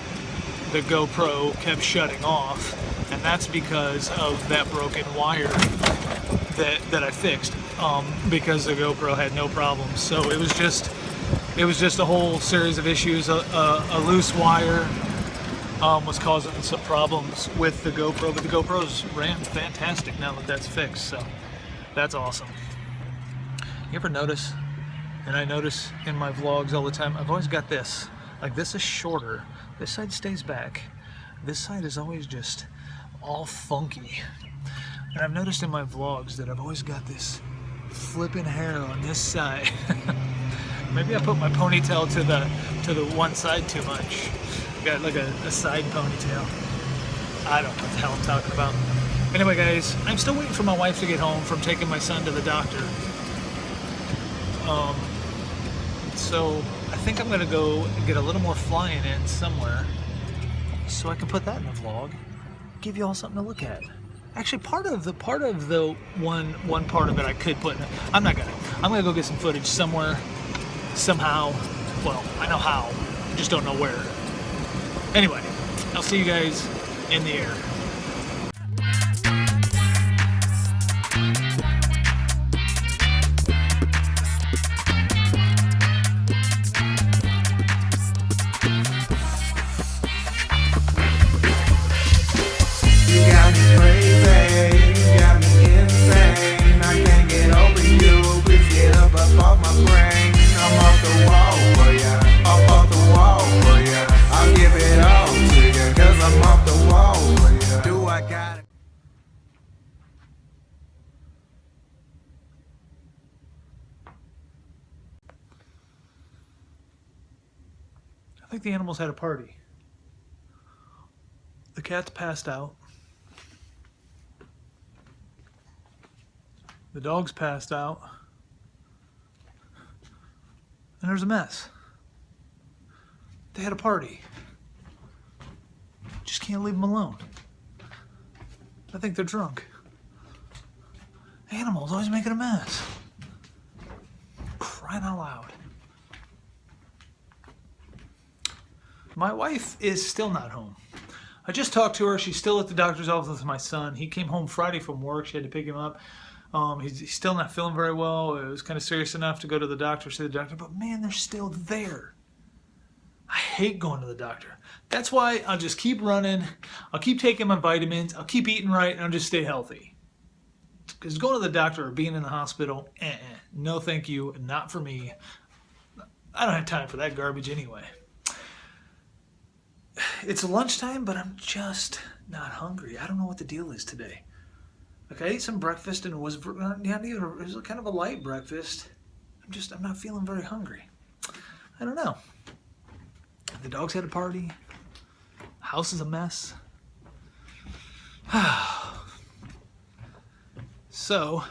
the GoPro kept shutting off, and that's because of that broken wire that I fixed, because the GoPro had no problems. So it was just a whole series of issues. A loose wire was causing some problems with the GoPro, but the GoPro's ran fantastic now that that's fixed, so that's awesome. You ever notice, and I notice in my vlogs all the time, I've always got this. Like, this is shorter. This side stays back. This side is always just all funky. And I've noticed in my vlogs that I've always got this flipping hair on this side. Maybe I put my ponytail to the one side too much. Got like a side ponytail. I don't know what the hell I'm talking about. Anyway, guys, I'm still waiting for my wife to get home from taking my son to the doctor. So I think I'm gonna go get a little more flying in somewhere, so I can put that in the vlog, give you all something to look at. Actually, part of the one part of it I could put in. I'm gonna go get some footage somewhere, somehow. Well, I know how, just don't know where. Anyway, I'll see you guys in the air. I think the animals had a party. The cat's passed out. The dog's passed out. And there's a mess. They had a party. Just can't leave them alone. I think they're drunk. Animals always making a mess. Crying out loud. My wife is still not home. I just talked to her. She's still at the doctor's office with my son. He came home Friday from work. She had to pick him up. He's still not feeling very well. It was kind of serious enough to go to the doctor, see the doctor, but man, they're still there. I hate going to the doctor. That's why I'll just keep running. I'll keep taking my vitamins. I'll keep eating right, and I'll just stay healthy. Because going to the doctor or being in the hospital, no thank you, not for me. I don't have time for that garbage anyway. It's lunchtime, but I'm just not hungry. I don't know what the deal is today. Like, I ate some breakfast and it was kind of a light breakfast. I'm not feeling very hungry. I don't know. The dogs had a party. House is a mess. So,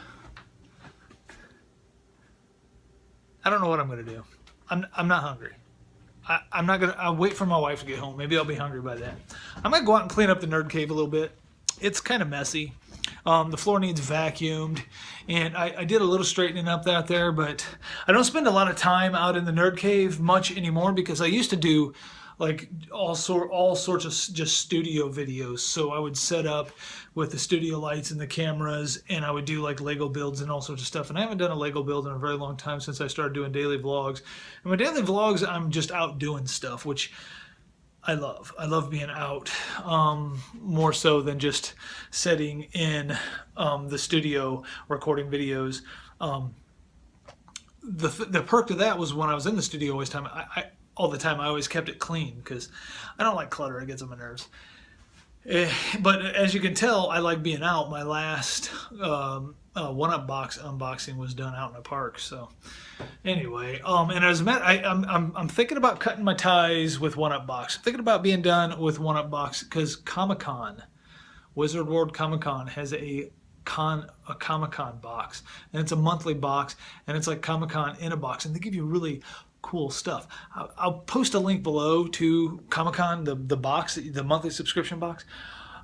I don't know what I'm gonna do. I'm not hungry. I'll wait for my wife to get home. Maybe I'll be hungry by then. I might go out and clean up the nerd cave a little bit. It's kind of messy. The floor needs vacuumed, and I did a little straightening up out there, but I don't spend a lot of time out in the nerd cave much anymore, because I used to do like all sorts of just studio videos. So I would set up with the studio lights and the cameras, and I would do like Lego builds and all sorts of stuff. And I haven't done a Lego build in a very long time, since I started doing daily vlogs. And my daily vlogs, I'm just out doing stuff, which I love. I love being out, more so than just sitting in the studio recording videos. The perk to that was when I was in the studio all the time, I always kept it clean because I don't like clutter. It gets on my nerves. But as you can tell, I like being out. My last one-up box unboxing was done out in a park. So anyway, and I'm thinking about cutting my ties with one-up box. I'm thinking about being done with one-up box because Comic-Con, Wizard World Comic-Con has a Comic-Con box, and it's a monthly box, and it's like Comic-Con in a box, and they give you really cool stuff. I'll post a link below to Comic-Con, the box, the monthly subscription box.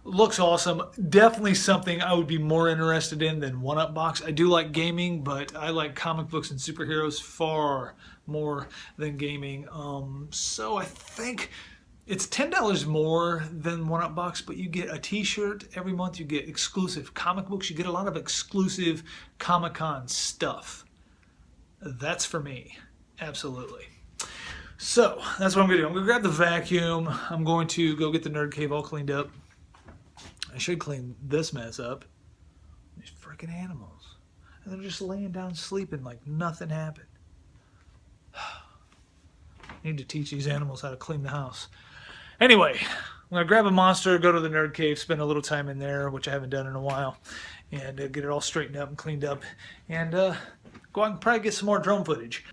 Looks awesome. Definitely something I would be more interested in than one-up box. I do like gaming, but I like comic books and superheroes far more than gaming. So I think it's $10 more than one-up box, but you get a t-shirt every month. You get exclusive comic books. You get a lot of exclusive Comic-Con stuff. That's for me. Absolutely. So that's what I'm going to do. I'm going to grab the vacuum. I'm going to go get the nerd cave all cleaned up. I should clean this mess up. These freaking animals. And they're just laying down sleeping like nothing happened. I need to teach these animals how to clean the house. Anyway, I'm going to grab a monster, go to the nerd cave, spend a little time in there, which I haven't done in a while, and get it all straightened up and cleaned up, and go out and probably get some more drone footage.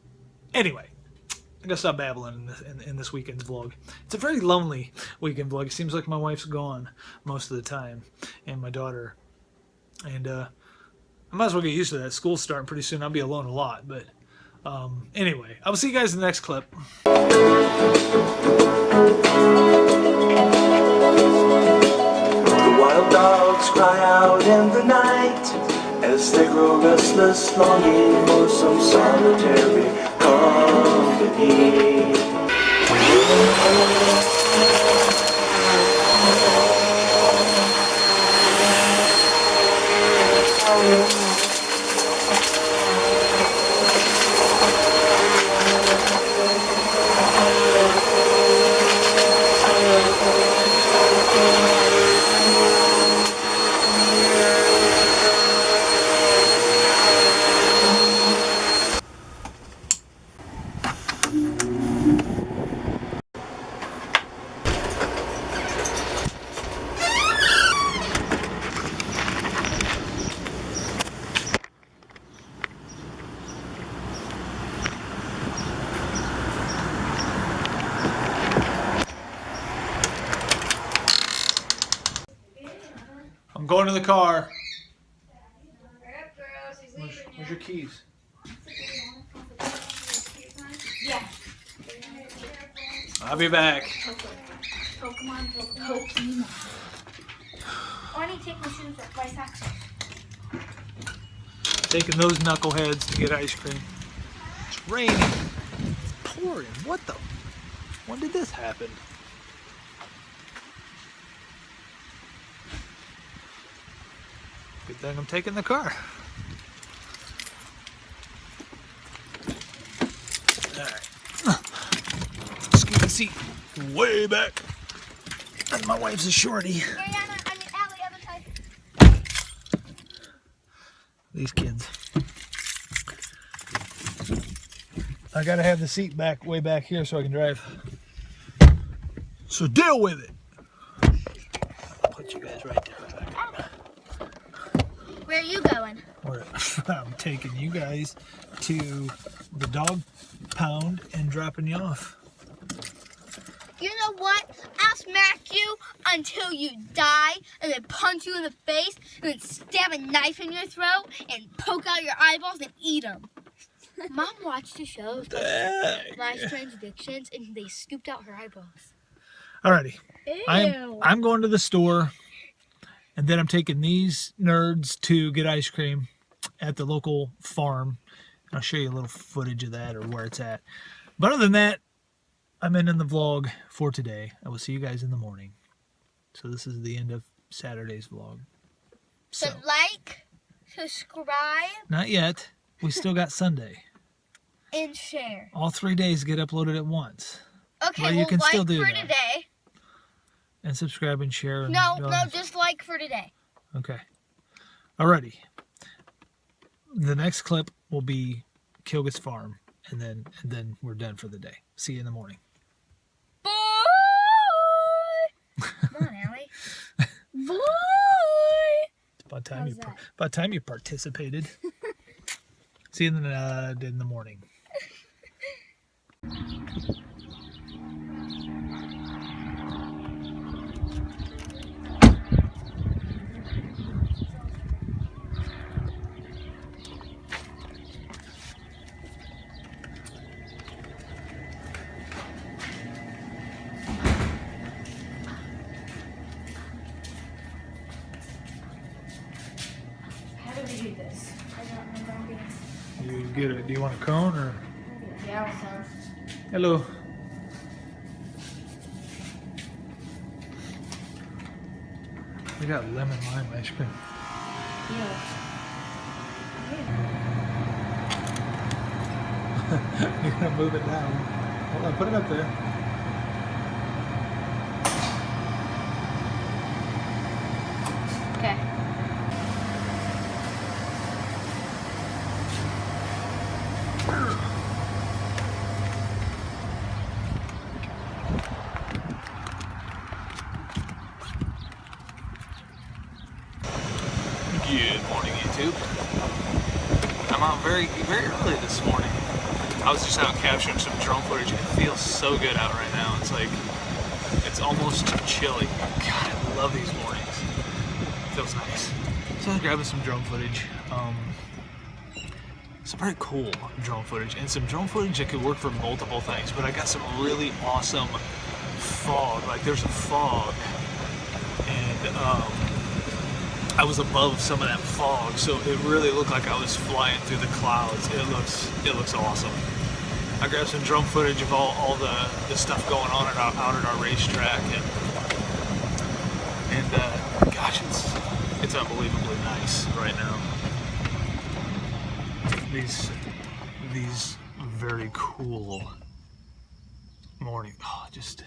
Anyway, I gotta stop babbling in this weekend's vlog. It's a very lonely weekend vlog. It seems like my wife's gone most of the time, and my daughter. And I might as well get used to that. School's starting pretty soon. I'll be alone a lot. But anyway, I will see you guys in the next clip. The wild dogs cry out in the night as they grow restless, longing for some solitary company. I'm going to the car. Where's your keys? Yeah. I'll be back. Pokemon. I need to take my shoes off, my socks off. Taking those knuckleheads to get ice cream. It's raining. Pouring. What the? When did this happen? Good thing I'm taking the car. Alright. Scoot the seat way back. And my wife's a shorty. These kids. I gotta have the seat back way back here so I can drive. So deal with it. I'll put you guys right there. Where are you going? I'm taking you guys to the dog pound and dropping you off. You know what? I'll smack you until you die, and then punch you in the face, and then stab a knife in your throat, and poke out your eyeballs and eat them. Mom watched a show called Life Strange Addictions, and they scooped out her eyeballs. Alrighty. Ew. I'm going to the store, and then I'm taking these nerds to get ice cream at the local farm. I'll show you a little footage of that or where it's at. But other than that, I'm ending the vlog for today. I will see you guys in the morning. So this is the end of Saturday's vlog. So like, subscribe, Not yet. We still got Sunday. and share. All 3 days get uploaded at once. Okay, Well, you well, can like still do for that. today. And subscribe and share. And No, just like for today. Okay. Alrighty. The next clip will be Kilgus Farm, and then we're done for the day. See you in the morning. Boy! Come on, Allie. Boy! It's about time you participated. See you in the morning. How do we do this? I don't remember. You get it. Do you want a cone or? Yeah, so. Hello. We got lemon lime ice cream. Yeah. You're gonna move it down. Hold on, put it up there. Okay. Good morning, YouTube. I'm out very early this morning. I was just out capturing some drone footage. It feels so good out right now. It's like, it's almost chilly. God, I love these mornings. It feels nice. So I was grabbing some drone footage. Some very cool drone footage, and some drone footage that could work for multiple things, but I got some really awesome fog. Like, there's a fog, and I was above some of that fog, so it really looked like I was flying through the clouds. It looks awesome. I grabbed some drone footage of all the stuff going on out at our racetrack, and gosh, it's unbelievably nice right now. These very cool morning. Oh, just.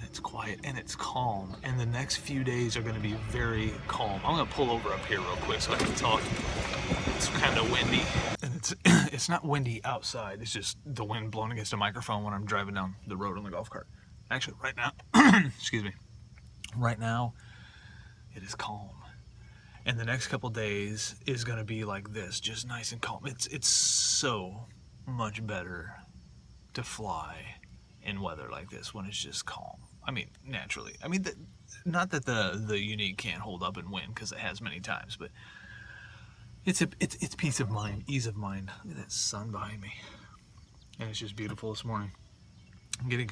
It's quiet and it's calm, and the next few days are going to be very calm. I'm going to pull over up here real quick so I can talk. It's kind of windy, and it's not windy outside. It's just the wind blowing against the microphone when I'm driving down the road on the golf cart. Actually, right now, excuse me. Right now, it is calm, and the next couple days is going to be like this, just nice and calm. It's so much better to fly in weather like this when it's just calm. I mean, naturally. I mean, not that the Unique can't hold up and win, because it has many times, but it's peace of mind, ease of mind. Look at that sun behind me, and it's just beautiful this morning.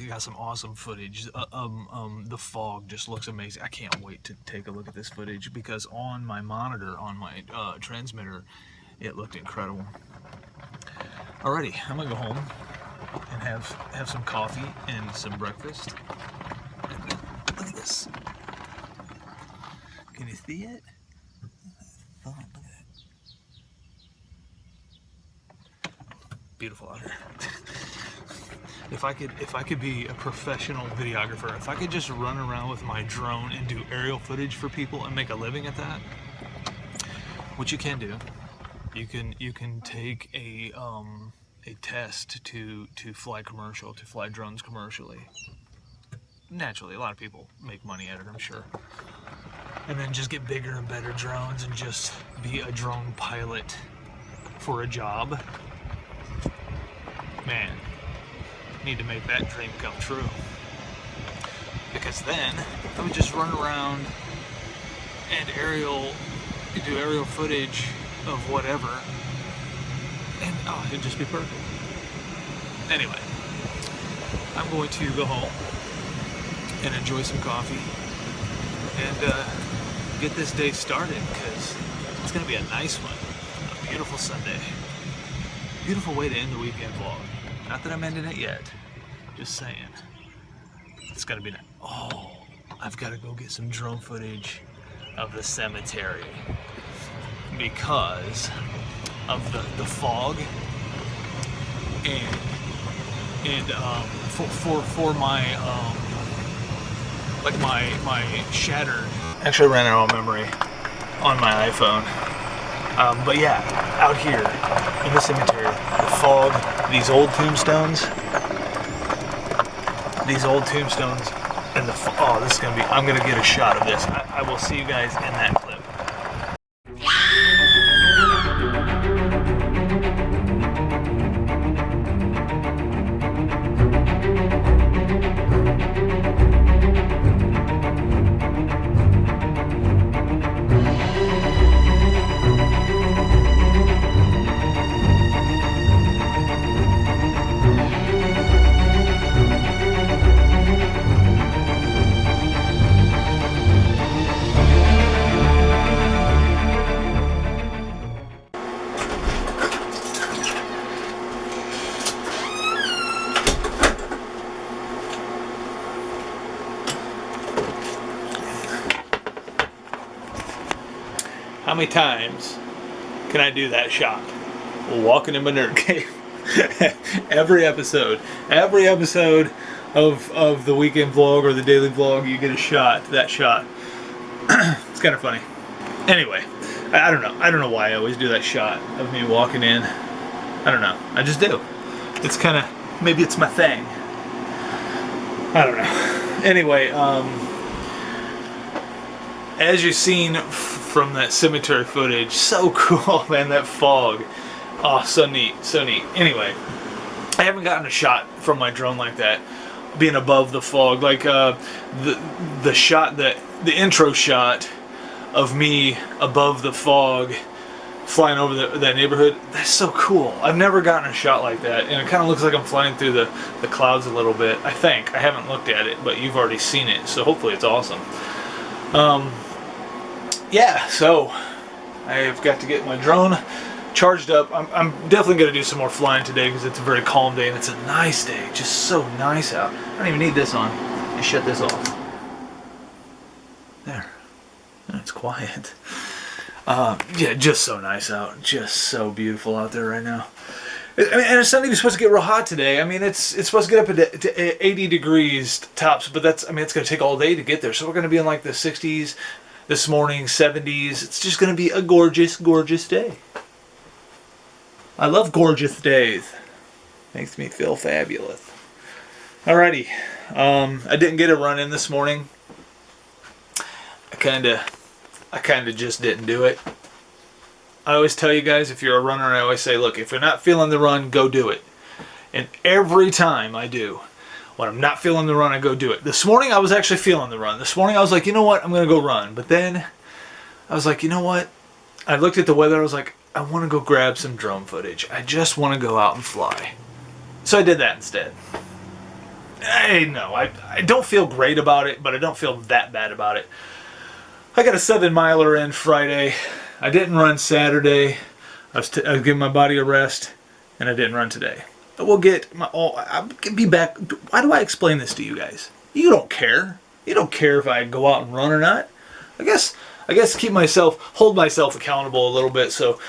Got some awesome footage. The fog just looks amazing. I can't wait to take a look at this footage, because on my monitor, on my transmitter, it looked incredible. Alrighty, I'm gonna go home and have some coffee and some breakfast. Look at this. Can you see it? Oh, look at that. Beautiful out here. If I could be a professional videographer, if I could just run around with my drone and do aerial footage for people and make a living at that, which you can do. You can take a test to fly drones commercially. Naturally, a lot of people make money at it, I'm sure. And then just get bigger and better drones and just be a drone pilot for a job. Man, need to make that dream come true. Because then I would just run around and do aerial footage of whatever, and it'd just be perfect. Anyway, I'm going to go home and enjoy some coffee and get this day started, because it's going to be a nice one. A beautiful Sunday. Beautiful way to end the weekend vlog. Not that I'm ending it yet. Just saying. It's going to be nice. Oh, I've got to go get some drone footage of the cemetery, because of the fog, and for my like my shattered. Actually, I ran out of memory on my iPhone. But yeah, out here in the cemetery, the fog, these old tombstones, and oh, this is gonna be. I'm gonna get a shot of this. I will see you guys in that clip. How many times can I do that shot? Walking in my nerd cave. every episode of the weekend vlog or the daily vlog, you get a shot, that shot. It's kind of funny. Anyway, I don't know why I always do that shot of me walking in. I don't know. I just do. It's kind of, maybe it's my thing. I don't know. Anyway, as you've seen from that cemetery footage, so cool, man, that fog. Oh, so neat, so neat. Anyway, I haven't gotten a shot from my drone like that, being above the fog. Like the shot, the intro shot of me above the fog, flying over that neighborhood. That's so cool. I've never gotten a shot like that, and it kind of looks like I'm flying through the clouds a little bit. I think. I haven't looked at it, but you've already seen it, so hopefully it's awesome. Yeah, so I've got to get my drone charged up. I'm definitely going to do some more flying today because it's a very calm day and it's a nice day. Just so nice out. I don't even need this on. Just shut this off. There. It's quiet. Yeah, just so nice out. Just so beautiful out there right now. I mean, and it's not even supposed to get real hot today. I mean, it's supposed to get up to 80 degrees tops, but it's going to take all day to get there. So we're going to be in like the 60s. This morning, 70s. It's just going to be a gorgeous, gorgeous day. I love gorgeous days. Makes me feel fabulous. Alrighty. I didn't get a run in this morning. I kind of just didn't do it. I always tell you guys, if you're a runner, I always say, look, if you're not feeling the run, go do it. And every time I do. When I'm not feeling the run, I go do it. This morning, I was actually feeling the run. This morning, I was like, you know what? I'm going to go run. But then, I was like, you know what? I looked at the weather. I was like, I want to go grab some drone footage. I just want to go out and fly. So I did that instead. I don't feel great about it, but I don't feel that bad about it. I got a 7-miler in Friday. I didn't run Saturday. I was giving my body a rest, and I didn't run today. We'll get I'll be back. Why do I explain this to you guys? You don't care. You don't care if I go out and run or not. I guess hold myself accountable a little bit so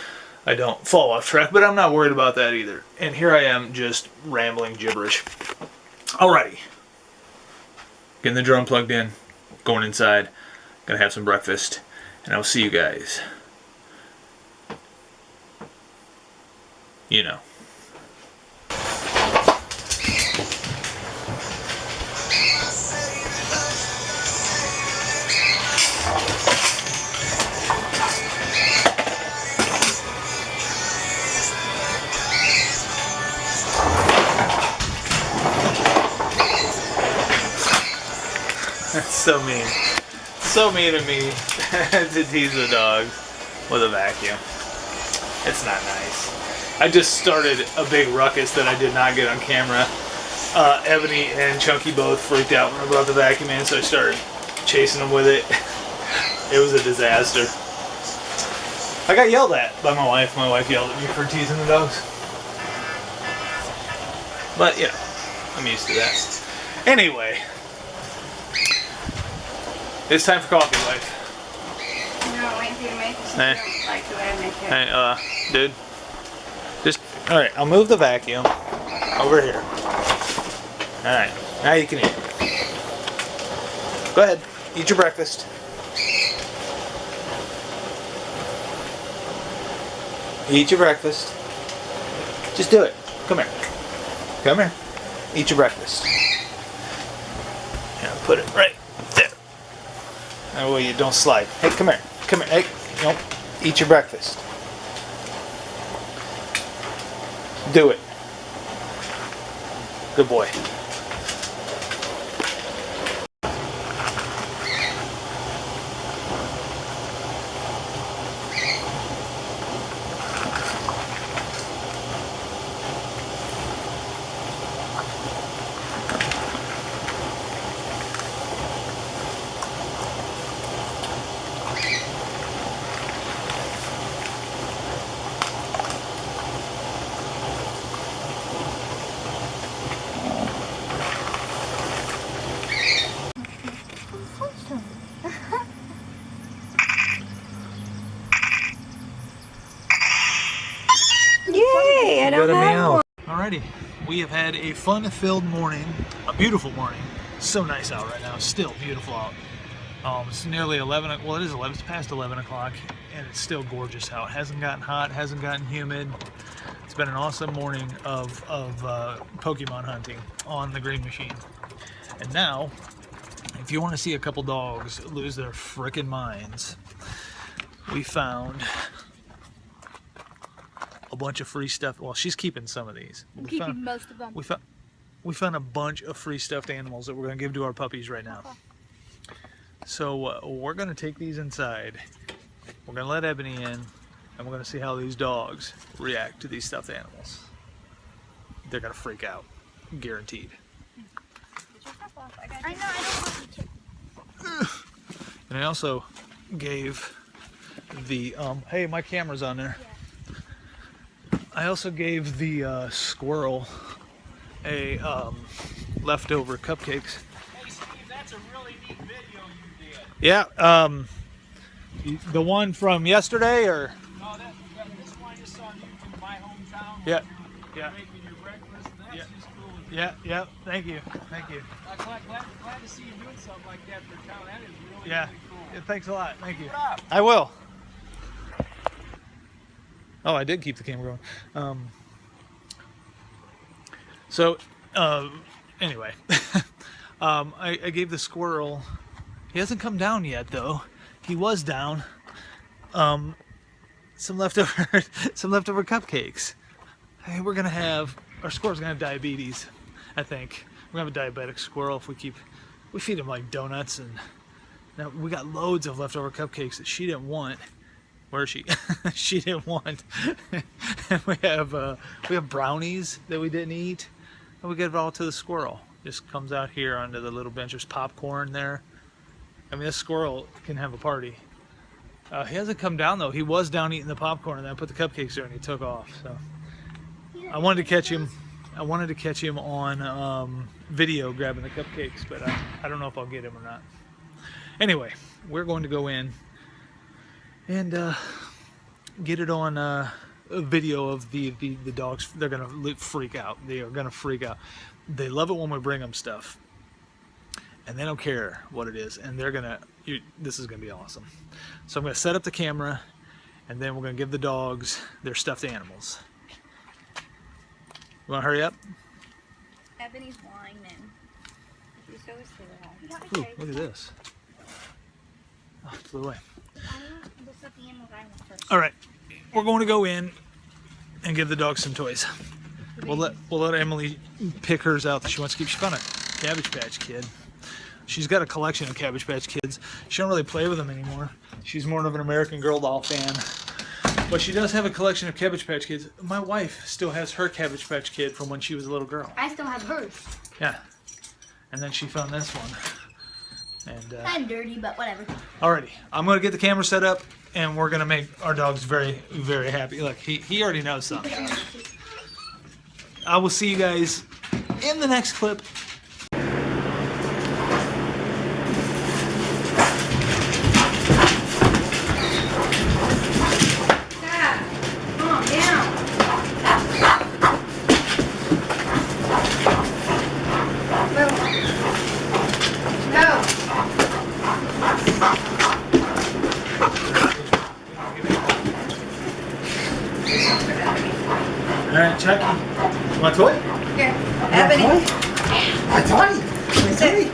I don't fall off track, but I'm not worried about that either. And here I am just rambling gibberish. Alrighty. Getting the drone plugged in, going inside, gonna have some breakfast, and I'll see you guys. You know. That's so mean. So mean of me to tease the dogs with a vacuum. It's not nice. I just started a big ruckus that I did not get on camera. Ebony and Chunky both freaked out when I brought the vacuum in, so I started chasing them with it. It was a disaster. I got yelled at by my wife. My wife yelled at me for teasing the dogs. But, you know, I'm used to that. Anyway. It's time for coffee, wife. No, wait for you to make this. Hey. You don't like the way I make it. Hey, dude. Just, alright, I'll move the vacuum over here. Alright, now you can eat. Go ahead. Eat your breakfast. Eat your breakfast. Just do it. Come here. Come here. Eat your breakfast. Yeah, put it right there. That way you don't slide. Hey, come here. Come here. Hey, nope. Eat your breakfast. Do it. Good boy. Yay! I don't have one. Alrighty, we have had a fun-filled morning, a beautiful morning. So nice out right now. It's still beautiful out. It's nearly 11. Well, it is 11. It's past 11 o'clock, and it's still gorgeous out. It hasn't gotten hot. Hasn't gotten humid. It's been an awesome morning of Pokemon hunting on the Green Machine. And now, if you want to see a couple dogs lose their frickin' minds, we found a bunch of free stuff. Well, she's keeping some of these. I'm keeping most of them. We found a bunch of free stuffed animals that we're going to give to our puppies right now. So we're going to take these inside. We're going to let Ebony in, and we're going to see how these dogs react to these stuffed animals. They're going to freak out, guaranteed. I know, I don't want to. And I also gave the hey, my camera's on there. I also gave the squirrel a leftover cupcakes. Hey Steve, that's a really neat video you did. Yeah, the one from yesterday, or No, this one I just saw on YouTube, my hometown. yeah, You're yeah, making your breakfast. That's Yeah. just cool. yeah. Thank you. I'm glad to see you doing something like that for town. That is really, Yeah, really cool. yeah, thanks a lot. Thank you. Keep it up. I will. Oh, I did keep the camera going. Anyway, I gave the squirrel. He hasn't come down yet, though. He was down. Some leftover cupcakes. Hey, we're gonna have our squirrel's gonna have diabetes. I think we're gonna have a diabetic squirrel if we feed him like donuts, and now we got loads of leftover cupcakes that she didn't want. Where is she? She didn't want. And we have brownies that we didn't eat, and we give it all to the squirrel. Just comes out here onto the little bench. There's popcorn there. I mean, this squirrel can have a party. He hasn't come down though. He was down eating the popcorn, and then I put the cupcakes there, and he took off. So I wanted to catch him. I wanted to catch him on video grabbing the cupcakes, but I don't know if I'll get him or not. Anyway, we're going to go in and get it on a video of the dogs. They're gonna freak out. They are gonna freak out. They love it when we bring them stuff, and they don't care what it is. And they're gonna. This is gonna be awesome. So I'm gonna set up the camera, and then we're gonna give the dogs their stuffed animals. You wanna hurry up? Ebony's whining. She's so sad. Ooh, look at this. Oh, it flew away. All right, we're going to go in and give the dog some toys. We'll let Emily pick hers out that she wants to keep. She found a Cabbage Patch Kid. She's got a collection of Cabbage Patch Kids. She don't really play with them anymore. She's more of an American Girl doll fan. But she does have a collection of Cabbage Patch Kids. My wife still has her Cabbage Patch Kid from when she was a little girl. I still have hers. Yeah. And then she found this one. And I'm dirty, but whatever. alrighty, I'm gonna get the camera set up, and we're gonna make our dogs very, very happy. Look, he already knows something. I will see you guys in the next clip. Chucky. You want a toy? Here, Ebony. A toy? Sit. A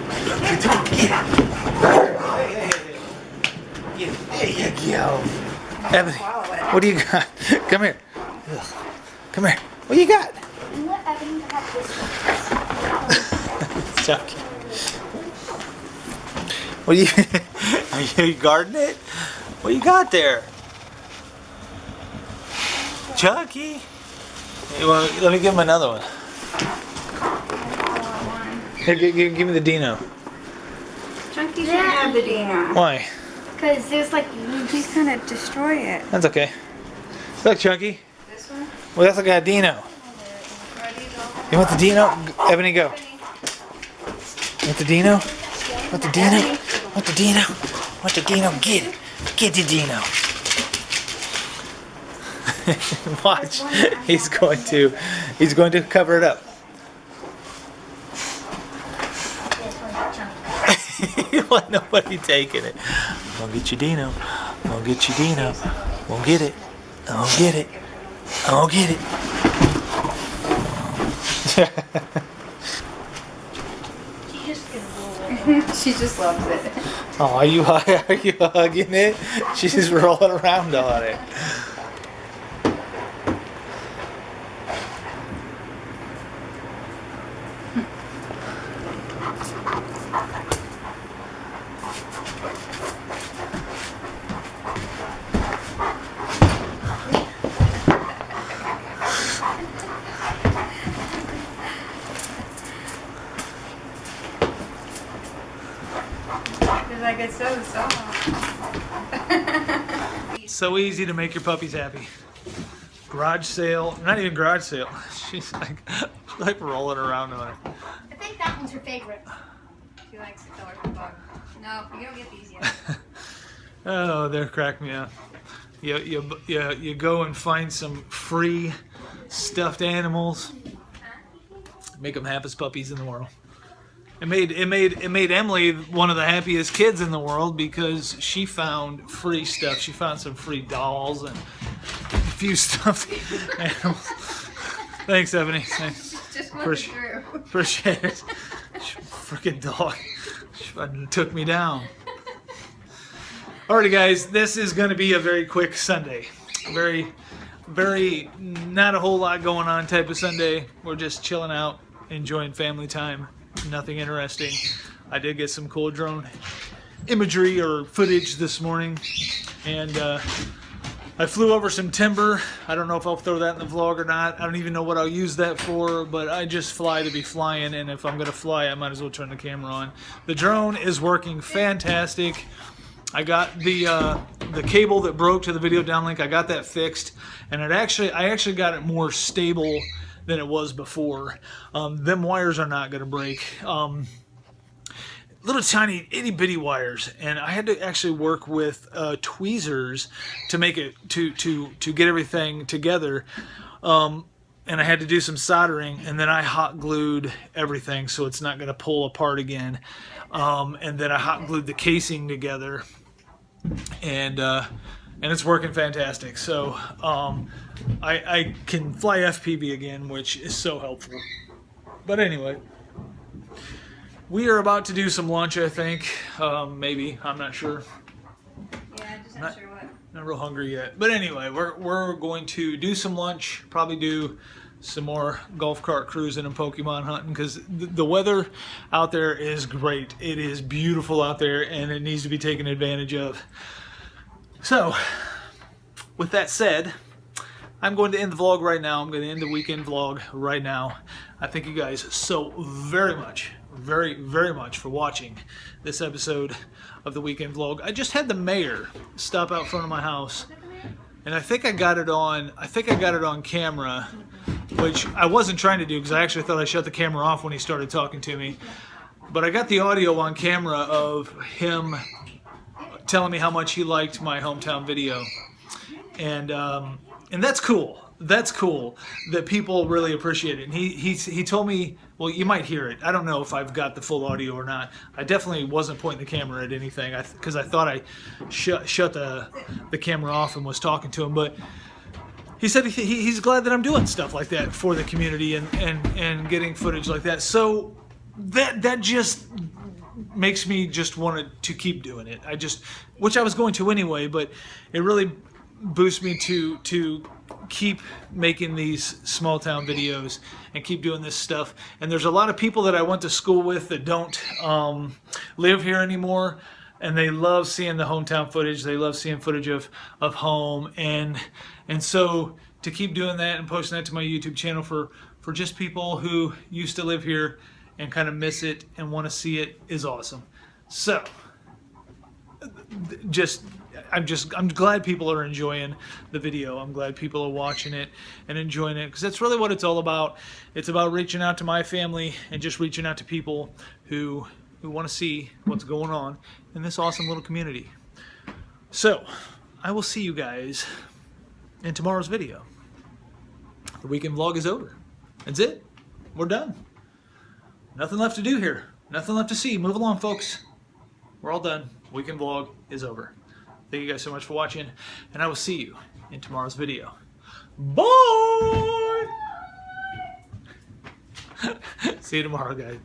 toy. Get it. Hey. There you go. Ebony, what do you got? Come here. Ugh. Come here. What do you got? Let Ebony have this. Chucky. What are you guarding it? What you got there? Chucky. Let me give him another one. Here, give me the Dino. Chunky should have the Dino. Why? Because there's like He's gonna destroy it. That's okay. Look, Chucky. This one? We also got a Dino. You want the Dino? Ebony, go. Want the Dino? Want the Dino? Want the Dino? Want the Dino? Get it. Get the Dino. Watch. He's going to cover it up. You want nobody taking it. I'll get you Dino. I'll get you Dino. Won't get it. I'll get it. I'll get it. She just loves it. Oh, are you hugging it? She's just rolling around on it. She's like, it's so soft. So easy to make your puppies happy. Garage sale, not even garage sale. She's like rolling around on it. I think that one's her favorite. She likes the colorful bug. No, you don't get these yet. Oh, they're cracking me up. You go and find some free stuffed animals, make them happiest puppies in the world. It made Emily one of the happiest kids in the world because she found free stuff. She found some free dolls and a few stuffed animals. Thanks, Ebony. Thanks. Just what it grew. Appreciate it. Freaking dog. She fucking took me down. Alrighty, guys. This is going to be a very quick Sunday. Very not a whole lot going on type of Sunday. We're just chilling out, enjoying family time. Nothing interesting. I did get some cool drone imagery or footage this morning, and I flew over some timber. I don't know if I'll throw that in the vlog or not. I don't even know what I'll use that for, but I just fly to be flying, and if I'm gonna fly, I might as well turn the camera on. The drone is working fantastic. I got the cable that broke to the video downlink. I got that fixed, and I actually got it more stable than it was before. Them wires are not gonna break. Little tiny itty bitty wires, and I had to actually work with tweezers to make it to get everything together. And I had to do some soldering, and then I hot glued everything so it's not gonna pull apart again. And then I hot glued the casing together, and it's working fantastic. So I can fly FPV again, which is so helpful. But anyway, we are about to do some lunch, I think. Maybe, I'm not sure. Yeah, I'm just not sure what. Not real hungry yet. But anyway, we're going to do some lunch, probably do some more golf cart cruising and Pokemon hunting, because the weather out there is great. It is beautiful out there, and it needs to be taken advantage of. So, with that said, I'm going to end the vlog right now. I'm going to end the weekend vlog right now. I thank you guys so very much, very much for watching this episode of the weekend vlog. I just had the mayor stop out front of my house, and I think I got it on camera, which I wasn't trying to do because I actually thought I shut the camera off when he started talking to me. But I got the audio on camera of him telling me how much he liked my hometown video, and that's cool. That's cool that people really appreciate it. And he told me, well, you might hear it. I don't know if I've got the full audio or not. I definitely wasn't pointing the camera at anything because I thought I shut the camera off and was talking to him. But he said he's glad that I'm doing stuff like that for the community and getting footage like that. So that just makes me just want to keep doing it. Which I was going to anyway, but it really boosts me to keep making these small town videos and keep doing this stuff. And there's a lot of people that I went to school with that don't live here anymore, and they love seeing the hometown footage. They love seeing footage of home, and so to keep doing that and posting that to my YouTube channel for just people who used to live here and kind of miss it and want to see it is awesome. So I'm glad people are enjoying the video. I'm glad people are watching it and enjoying it, because that's really what it's all about. It's about reaching out to my family and just reaching out to people who want to see what's going on in this awesome little community. So I will see you guys in tomorrow's video. The weekend vlog is over. That's it. We're done. Nothing left to do here. Nothing left to see. Move along, folks. We're all done. Weekend vlog is over. Thank you guys so much for watching, and I will see you in tomorrow's video. Bye! See you tomorrow, guys.